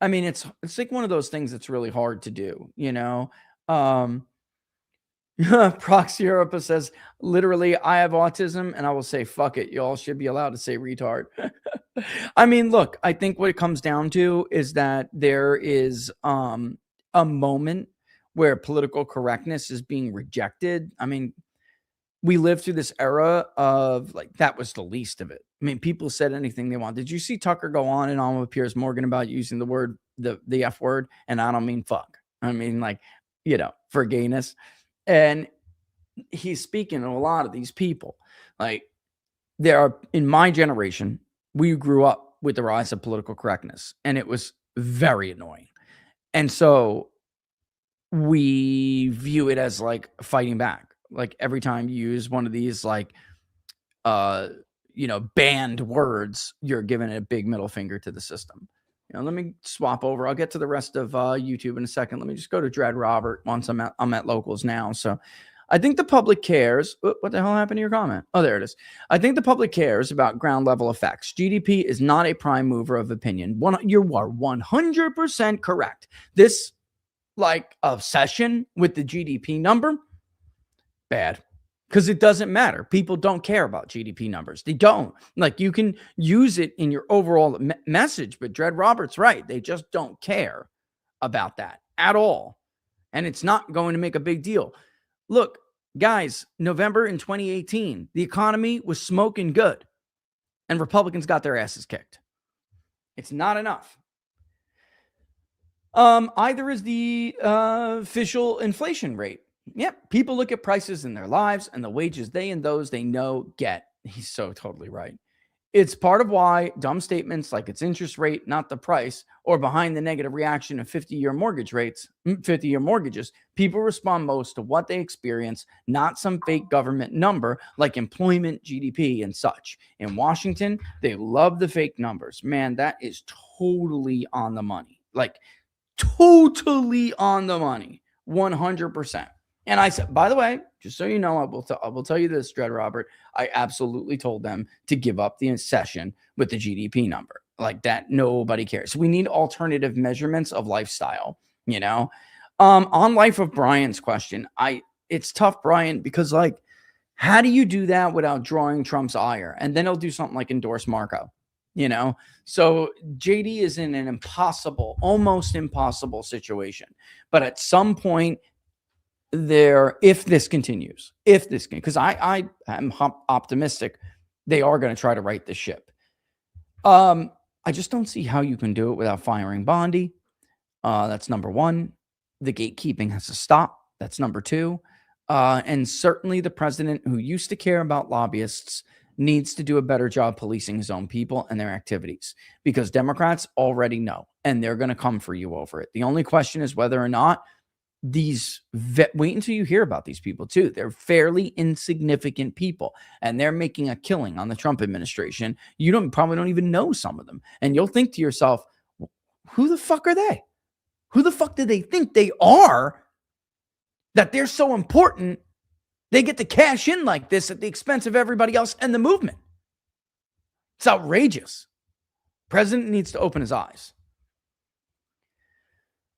I mean, it's like one of those things that's really hard to do, Proxy Europa says, literally, I have autism and I will say, fuck it. Y'all should be allowed to say retard. I mean, look, I think what it comes down to is that there is a moment where political correctness is being rejected. I mean, we lived through this era of like, that was the least of it. I mean, people said anything they want. Did you see Tucker go on and on with Piers Morgan about using the word, the F word? And I don't mean fuck. I mean, like, for gayness. And he's speaking to a lot of these people. Like, there are, in my generation, we grew up with the rise of political correctness, and it was very annoying. And so we view it as like fighting back. Like every time you use one of these like, banned words, you're giving a big middle finger to the system. Let me swap over. I'll get to the rest of YouTube in a second. Let me just go to Dread Robert once I'm at locals now. So I think the public cares. What the hell happened to your comment? Oh, there it is. I think the public cares about ground level effects. GDP is not a prime mover of opinion. You are 100% correct. This like obsession with the GDP number, bad. Because it doesn't matter. People don't care about GDP numbers. They don't. Like, you can use it in your overall message, but Dread Robert's right. They just don't care about that at all. And it's not going to make a big deal. Look, guys, November in 2018, the economy was smoking good, and Republicans got their asses kicked. It's not enough. Either is the official inflation rate. Yep, people look at prices in their lives and the wages they and those they know get. He's so totally right. It's part of why dumb statements like it's interest rate, not the price, or behind the negative reaction of 50-year mortgages, people respond most to what they experience, not some fake government number like employment, GDP, and such. In Washington, they love the fake numbers. Man, that is totally on the money. Like, totally on the money. 100%. And I said, by the way, just so you know, I will tell you this, Dread Robert, I absolutely told them to give up the session with the GDP number. Like that, nobody cares. We need alternative measurements of lifestyle, On Life of Brian's question, it's tough, Brian, because like, how do you do that without drawing Trump's ire? And then he'll do something like endorse Marco, So JD is in an almost impossible situation. But at some point, if this continues, because I am optimistic they are going to try to right the ship. I just don't see how you can do it without firing Bondi. That's number one. The gatekeeping has to stop. That's number two. And certainly the president, who used to care about lobbyists, needs to do a better job policing his own people and their activities, because Democrats already know, and they're going to come for you over it. The only question is whether or not wait until you hear about these people too. They're fairly insignificant people, and they're making a killing on the Trump administration. You probably don't even know some of them, and you'll think to yourself, who the fuck are they? Who the fuck do they think they are that they're so important they get to cash in like this at the expense of everybody else and the movement? It's outrageous. President needs to open his eyes,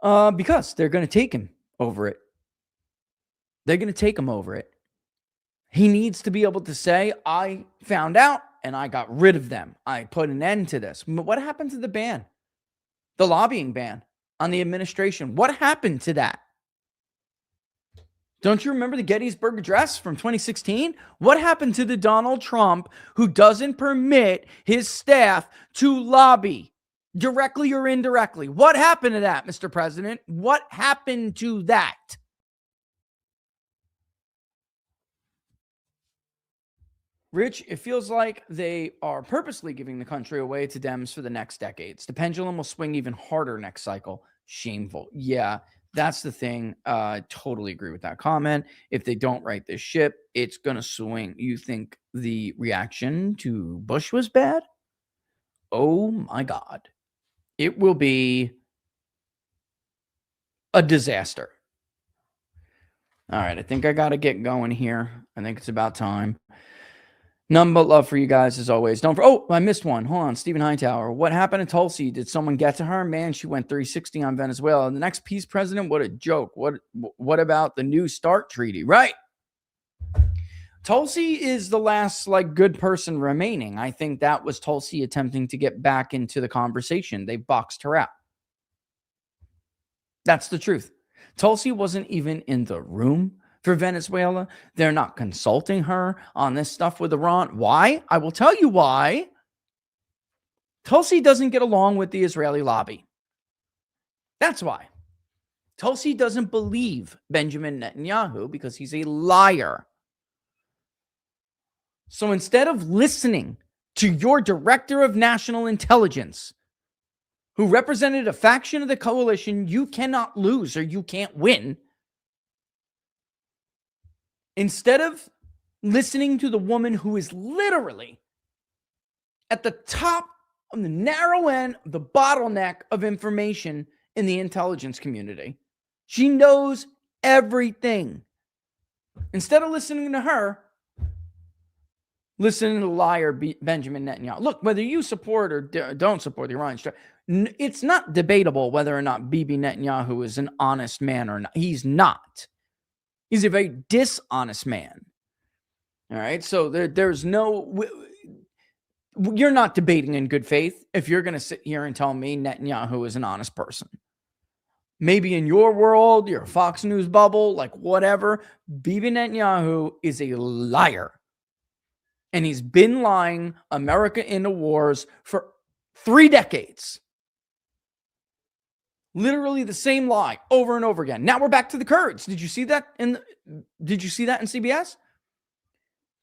because they're going to take him over it. They're going to take him over it. He needs to be able to say, I found out and I got rid of them. I put an end to this. But what happened to the ban? The lobbying ban on the administration? What happened to that? Don't you remember the Gettysburg Address from 2016? What happened to the Donald Trump who doesn't permit his staff to lobby directly or indirectly? What happened to that, Mr. President? What happened to that? Rich, it feels like they are purposely giving the country away to Dems for the next decades. The pendulum will swing even harder next cycle. Shameful. Yeah, that's the thing. I totally agree with that comment. If they don't right this ship, it's going to swing. You think the reaction to Bush was bad? Oh my God. It will be a disaster. All right, I think I got to get going here. I think it's about time. None but love for you guys as always. I missed one. Hold on. Stephen Hightower. What happened to Tulsi? Did someone get to her? Man, she went 360 on Venezuela. The next peace president? What a joke. What about the New START treaty? Right. Tulsi is the last good person remaining. I think that was Tulsi attempting to get back into the conversation. They boxed her out. That's the truth. Tulsi wasn't even in the room for Venezuela. They're not consulting her on this stuff with Iran. Why? I will tell you why. Tulsi doesn't get along with the Israeli lobby. That's why. Tulsi doesn't believe Benjamin Netanyahu because he's a liar. So instead of listening to your director of national intelligence, who represented a faction of the coalition you cannot lose or you can't win, instead of listening to the woman who is literally at the top of the narrow end of the bottleneck of information in the intelligence community, she knows everything. Instead of listening to her, listen to the liar Benjamin Netanyahu. Look, whether you support or don't support the Iranian strike, it's not debatable whether or not Bibi Netanyahu is an honest man or not. He's not. He's a very dishonest man. All right. So there's no, you're not debating in good faith if you're going to sit here and tell me Netanyahu is an honest person. Maybe in your world, your Fox News bubble, whatever, Bibi Netanyahu is a liar. And he's been lying America into wars for 3 decades. Literally the same lie over and over again. Now we're back to the Kurds. Did you see that in CBS?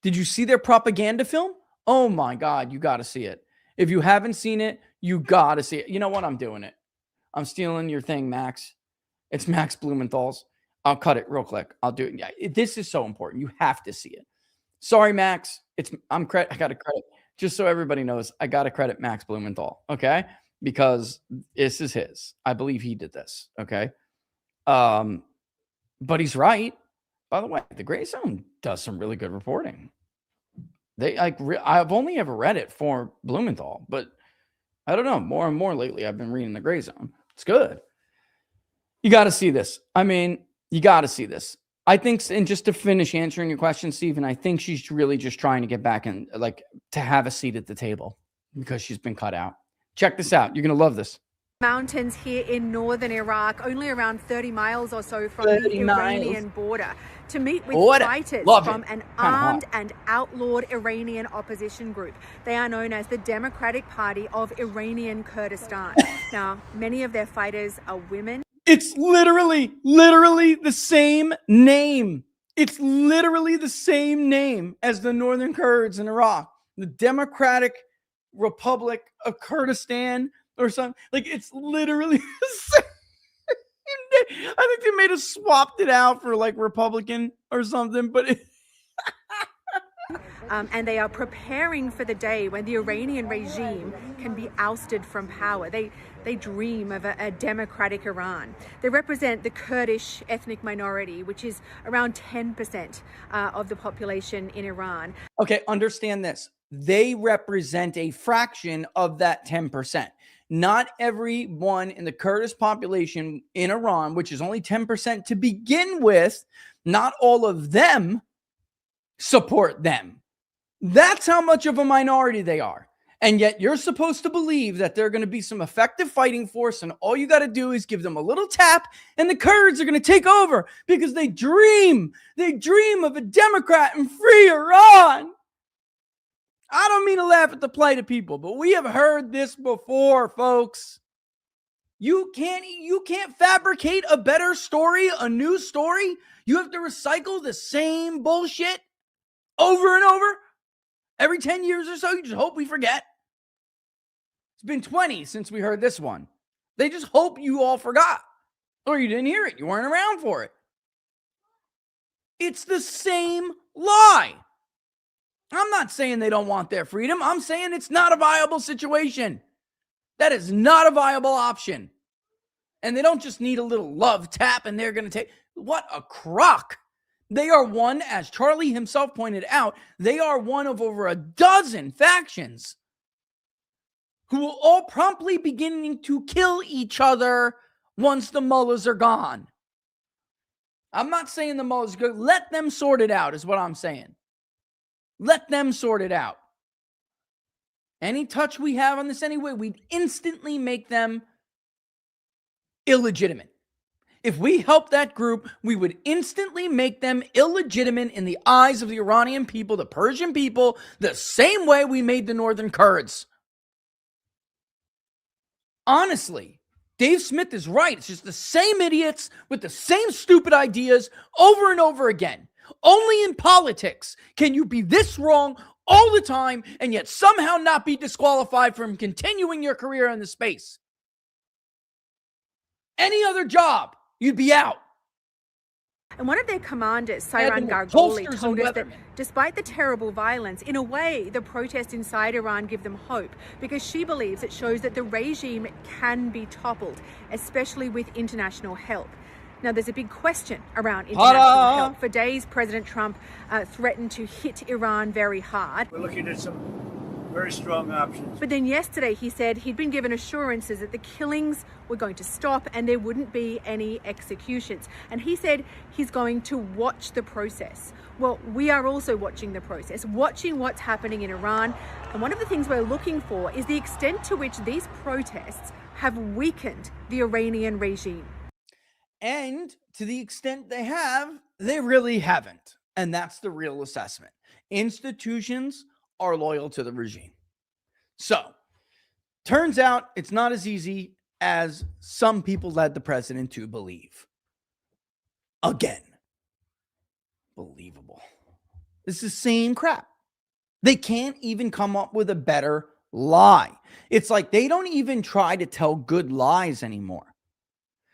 Did you see their propaganda film? Oh my God, you got to see it. If you haven't seen it, you got to see it. You know what? I'm doing it. I'm stealing your thing, Max. It's Max Blumenthal's. I'll cut it real quick. I'll do it. Yeah, this is so important. You have to see it. Sorry, Max. I got to credit. Just so everybody knows, I got to credit Max Blumenthal. Okay. Because this is his. I believe he did this. Okay. But he's right. By the way, the Gray Zone does some really good reporting. I've only ever read it for Blumenthal, but I don't know. More and more lately, I've been reading the Gray Zone. It's good. You got to see this. I mean, you got to see this. I think, and just to finish answering your question, Stephen, I think she's really just trying to get back and to have a seat at the table because she's been cut out. Check this out. You're going to love this. Mountains here in northern Iraq, only around 30 miles or so from the Iranian border, to meet with fighters from an armed and outlawed Iranian opposition group. They are known as the Democratic Party of Iranian Kurdistan. Now, many of their fighters are women. It's literally the same name. It's literally the same name as the Northern Kurds in Iraq, the Democratic Republic of Kurdistan or something. It's literally the same. I think they may have swapped it out for Republican or something, but and they are preparing for the day when the Iranian regime can be ousted from power. They dream of a democratic Iran. They represent the Kurdish ethnic minority, which is around 10% of the population in Iran. Okay, understand this. They represent a fraction of that 10%. Not everyone in the Kurdish population in Iran, which is only 10% to begin with, Not all of them support them. That's how much of a minority they are. And yet you're supposed to believe that they're going to be some effective fighting force, and all you got to do is give them a little tap and the Kurds are going to take over because they dream of a Democrat and free Iran. I don't mean to laugh at the plight of people, but we have heard this before, folks. You can't fabricate a better story, a new story. You have to recycle the same bullshit over and over. Every 10 years or so, you just hope we forget. It's been 20 since we heard this one. They just hope you all forgot. Or you didn't hear it. You weren't around for it. It's the same lie. I'm not saying they don't want their freedom. I'm saying it's not a viable situation. That is not a viable option. And they don't just need a little love tap and they're going to take... What a crock. They are one, as Charlie himself pointed out, they are one of over a dozen factions who will all promptly beginning to kill each other once the mullahs are gone. I'm not saying the mullahs are good. Let them sort it out is what I'm saying. Let them sort it out. Any touch we have on this anyway, we'd instantly make them illegitimate. If we help that group, we would instantly make them illegitimate in the eyes of the Iranian people, the Persian people, the same way we made the Northern Kurds. Honestly, Dave Smith is right. It's just the same idiots with the same stupid ideas over and over again. Only in politics can you be this wrong all the time and yet somehow not be disqualified from continuing your career in the space. Any other job, you'd be out. And one of their commanders, Sayran Gargoli, told us that despite the terrible violence, in a way, the protests inside Iran give them hope because she believes it shows that the regime can be toppled, especially with international help. Now, there's a big question around international help. For days, President Trump threatened to hit Iran very hard. We're looking at some very strong options. But then yesterday he said he'd been given assurances that the killings were going to stop and there wouldn't be any executions. And he said he's going to watch the process. Well, we are also watching the process, watching what's happening in Iran. And one of the things we're looking for is the extent to which these protests have weakened the Iranian regime. And to the extent they have, they really haven't. And that's the real assessment. Institutions are loyal to the regime. So, turns out it's not as easy as some people led the president to believe. Again. Believable. It's the same crap. They can't even come up with a better lie. It's like they don't even try to tell good lies anymore.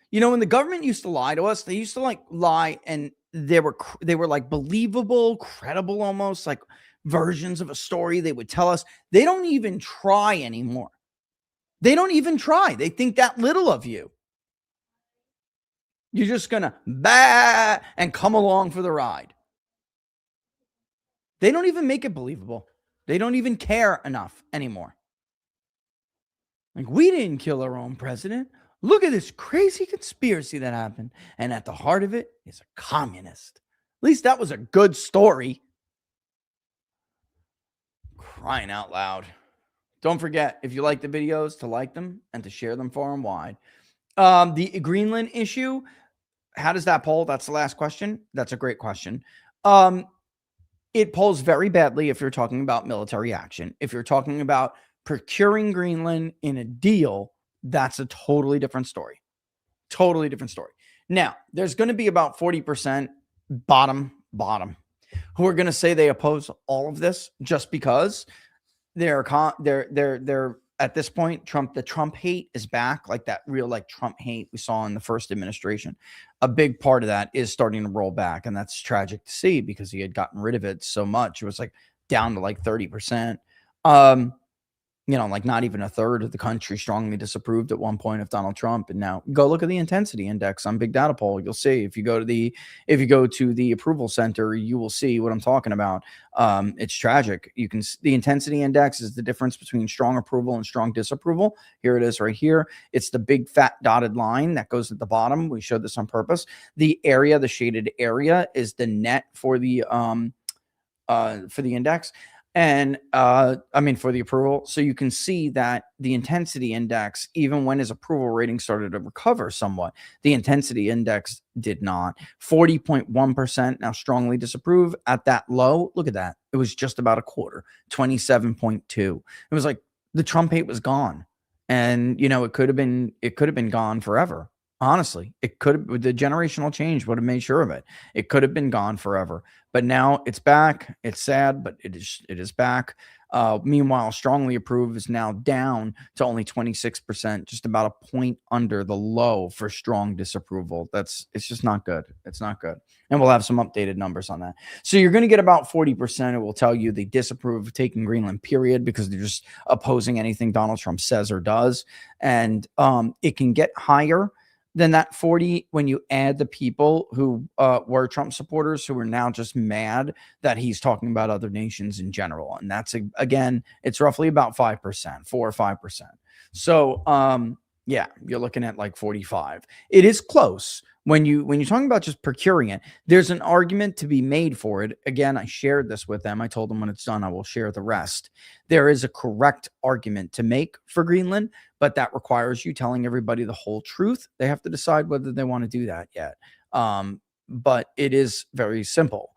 You know, when the government used to lie to us, they used to like lie and they were like believable, credible almost, like versions of a story they would tell us. They don't even try anymore. They don't even try. They think that little of you. You're just going to bah and come along for the ride. They don't even make it believable. They don't even care enough anymore. Like, we didn't kill our own president. Look at this crazy conspiracy that happened. And at the heart of it is a communist. At least that was a good story. Crying out loud. Don't forget, if you like the videos, to like them and to share them far and wide. The Greenland issue, how does that poll? That's the last question. That's a great question. It polls very badly if you're talking about military action. If you're talking about procuring Greenland in a deal, that's a totally different story. Totally different story. Now, there's going to be about 40% bottom who are going to say they oppose all of this just because they're at this point, the Trump hate is back, like that real like Trump hate we saw in the first administration. A big part of that is starting to roll back, and that's tragic to see because he had gotten rid of it so much. It was like down to like 30%. like not even a third of the country strongly disapproved at one point of Donald Trump. And now go look at the intensity index on Big Data Poll. You'll see if you go to the approval center, you will see what I'm talking about. It's tragic. The intensity index is the difference between strong approval and strong disapproval. Here it is right here. It's the big fat dotted line that goes at the bottom. We showed this on purpose. The shaded area is the net for the index. And for the approval. So you can see that the intensity index, even when his approval rating started to recover somewhat, the intensity index did not. 40.1% now strongly disapprove at that low. Look at that. It was just about a quarter, 27.2. It was like the Trump hate was gone. And, it could have been gone forever. Honestly, the generational change would have made sure of it. It could have been gone forever, but now it's back. It's sad, but it is back. Meanwhile, strongly approve is now down to only 26%, just about a point under the low for strong disapproval. It's just not good. It's not good. And we'll have some updated numbers on that. So you're going to get about 40%. It will tell you they disapprove of taking Greenland, period, because they're just opposing anything Donald Trump says or does. And it can get higher than that 40 when you add the people who were Trump supporters who are now just mad that he's talking about other nations in general. And that's, again, it's roughly about 5%, 4 or 5%. So, yeah, you're looking at like 45. It is close. When you're talking about just procuring it, there's an argument to be made for it. Again, I shared this with them. I told them when it's done, I will share the rest. There is a correct argument to make for Greenland, but that requires you telling everybody the whole truth. They have to decide whether they want to do that yet. But it is very simple.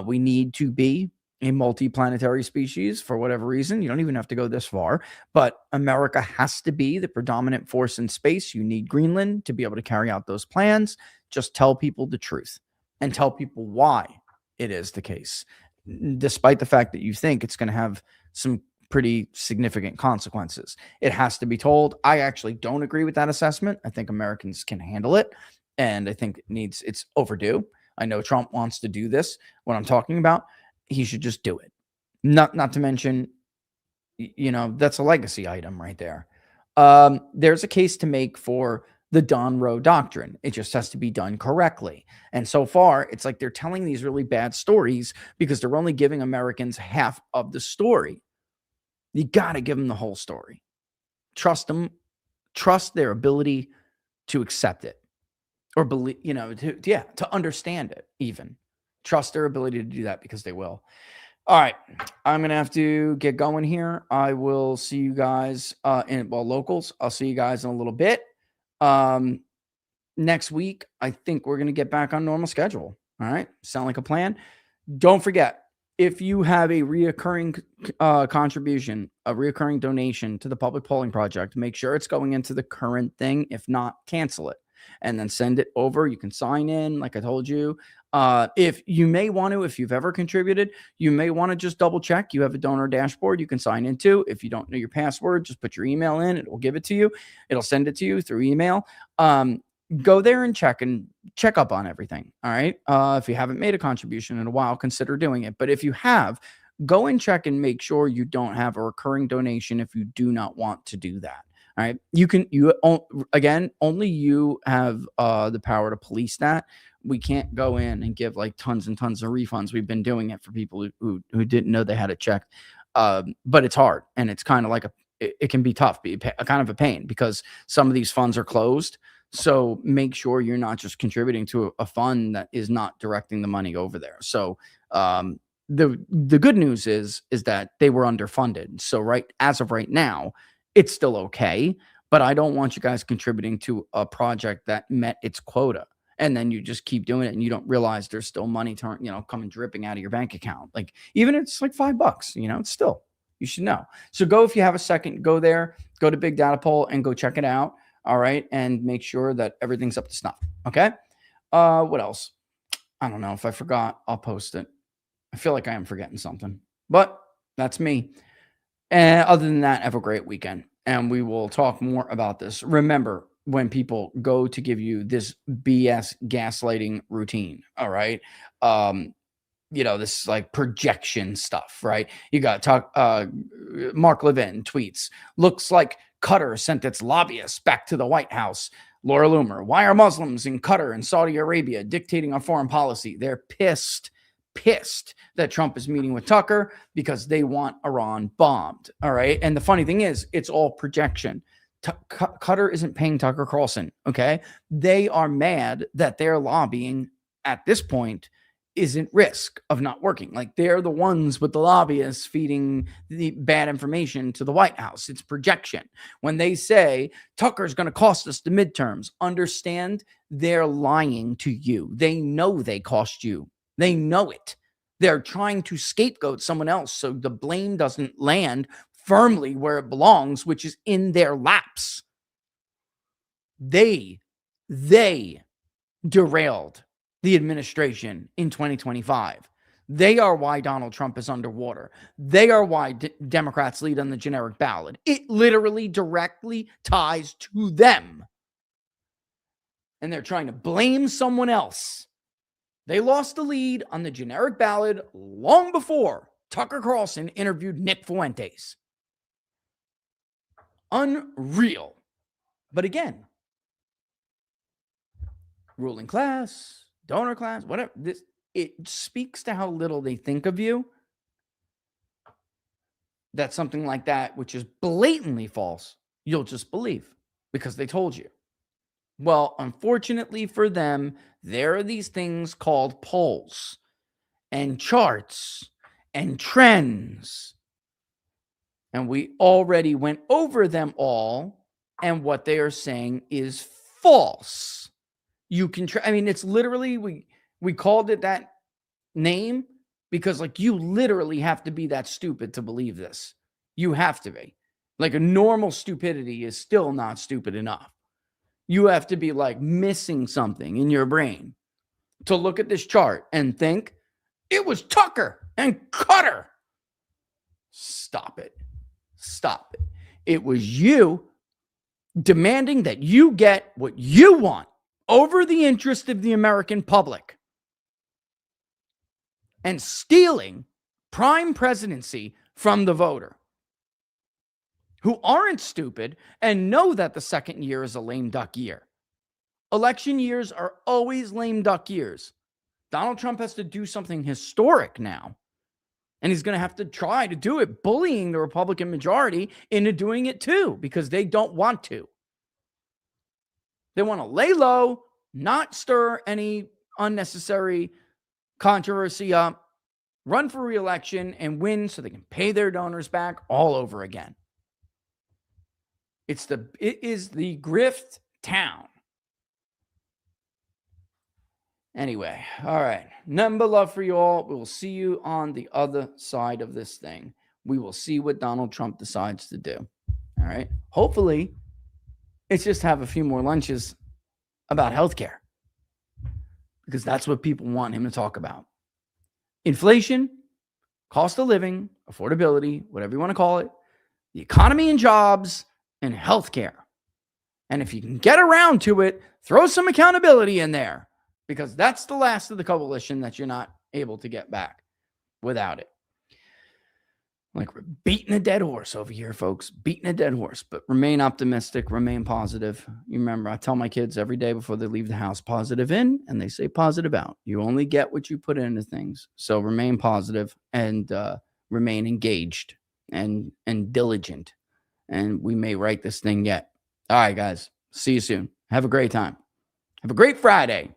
We need to be a multi-planetary species for whatever reason. You don't even have to go this far, but America has to be the predominant force in space. You need Greenland to be able to carry out those plans. Just tell people the truth and tell people why it is the case, despite the fact that you think it's going to have some pretty significant consequences. It has to be told. I actually don't agree with that assessment. I think Americans can handle it, and I think it's overdue. I know Trump wants to do this. What I'm talking about, he should just do it. Not to mention, that's a legacy item right there. There's a case to make for the Don Roe doctrine. It just has to be done correctly. And so far, it's like they're telling these really bad stories because they're only giving Americans half of the story. You got to give them the whole story. Trust them. Trust their ability to accept it or believe, to understand it even. Trust their ability to do that because they will. All right. I'm going to have to get going here. I will see you guys locals. I'll see you guys in a little bit. Next week, I think we're going to get back on normal schedule. All right. Sound like a plan? Don't forget, if you have a reoccurring contribution, a reoccurring donation to the Public Polling Project, make sure it's going into the current thing. If not, cancel it and then send it over. You can sign in, like I told you. If you've ever contributed, you may want to just double check. You have a donor dashboard you can sign into. If you don't know your password, just put your email in. It will give it to you. It'll send it to you through email. Go there and check up on everything. All right. If you haven't made a contribution in a while, consider doing it. But if you have, go and check and make sure you don't have a recurring donation if you do not want to do that. All right. Only you have the power to police that. We can't go in and give like tons and tons of refunds. We've been doing it for people who didn't know they had it checked. But it's hard, and it's kind of like it can be tough, be kind of a pain because some of these funds are closed. So make sure you're not just contributing to a fund that is not directing the money over there. So the good news is that they were underfunded. So as of right now, it's still okay. But I don't want you guys contributing to a project that met its quota. And then you just keep doing it and you don't realize there's still money coming dripping out of your bank account. Like even if it's like $5, it's still, you should know. So if you have a second, go there, go to Big Data Poll and go check it out. All right. And make sure that everything's up to snuff. Okay. What else? I don't know. If I forgot, I'll post it. I feel like I am forgetting something, but that's me. And other than that, have a great weekend and we will talk more about this. Remember, when people go to give you this BS gaslighting routine, all right, this like projection stuff, right? You got Mark Levin tweets, looks like Qatar sent its lobbyists back to the White House. Laura Loomer, why are Muslims in Qatar and Saudi Arabia dictating our foreign policy? They're pissed that Trump is meeting with Tucker because they want Iran bombed. All right. And the funny thing is, it's all projection. Qatar isn't paying Tucker Carlson. Okay. They are mad that their lobbying at this point is at risk of not working. Like, they're the ones with the lobbyists feeding the bad information to the White House. It's projection. When they say Tucker's going to cost us the midterms, understand they're lying to you. They know they cost you. They know it. They're trying to scapegoat someone else so the blame doesn't land firmly where it belongs, which is in their laps. They derailed the administration in 2025. They are why Donald Trump is underwater. They are why Democrats lead on the generic ballot. It literally directly ties to them. And they're trying to blame someone else. They lost the lead on the generic ballot long before Tucker Carlson interviewed Nick Fuentes. Unreal. But again, ruling class, donor class, whatever. It speaks to how little they think of you. That something like that, which is blatantly false, you'll just believe because they told you. Well, unfortunately for them, there are these things called polls and charts and trends. And we already went over them all. And what they are saying is false. You can try. I mean, it's literally, we called it that name because, like, you literally have to be that stupid to believe this. You have to be. Like, a normal stupidity is still not stupid enough. You have to be like missing something in your brain to look at this chart and think it was Tucker and Qatar. Stop it. Stop it. It was you demanding that you get what you want over the interest of the American public and stealing prime presidency from the voter, who aren't stupid and know that the second year is a lame duck year. Election years are always lame duck years. Donald Trump has to do something historic now. And he's going to have to try to do it, bullying the Republican majority into doing it too, because they don't want to. They want to lay low, not stir any unnecessary controversy up, run for re-election, and win so they can pay their donors back all over again. It is the grift town. Anyway, all right. Nothing but love for you all. We will see you on the other side of this thing. We will see what Donald Trump decides to do. All right. Hopefully, it's just have a few more lunches about healthcare, because that's what people want him to talk about. Inflation, cost of living, affordability, whatever you want to call it, the economy and jobs, and healthcare. And if you can get around to it, throw some accountability in there, because that's the last of the coalition that you're not able to get back without it. Like, we're beating a dead horse over here, folks. Beating a dead horse. But remain optimistic. Remain positive. You remember, I tell my kids every day before they leave the house, positive in, and they say positive out. You only get what you put into things. So remain positive and remain engaged and diligent. And we may write this thing yet. All right, guys. See you soon. Have a great time. Have a great Friday.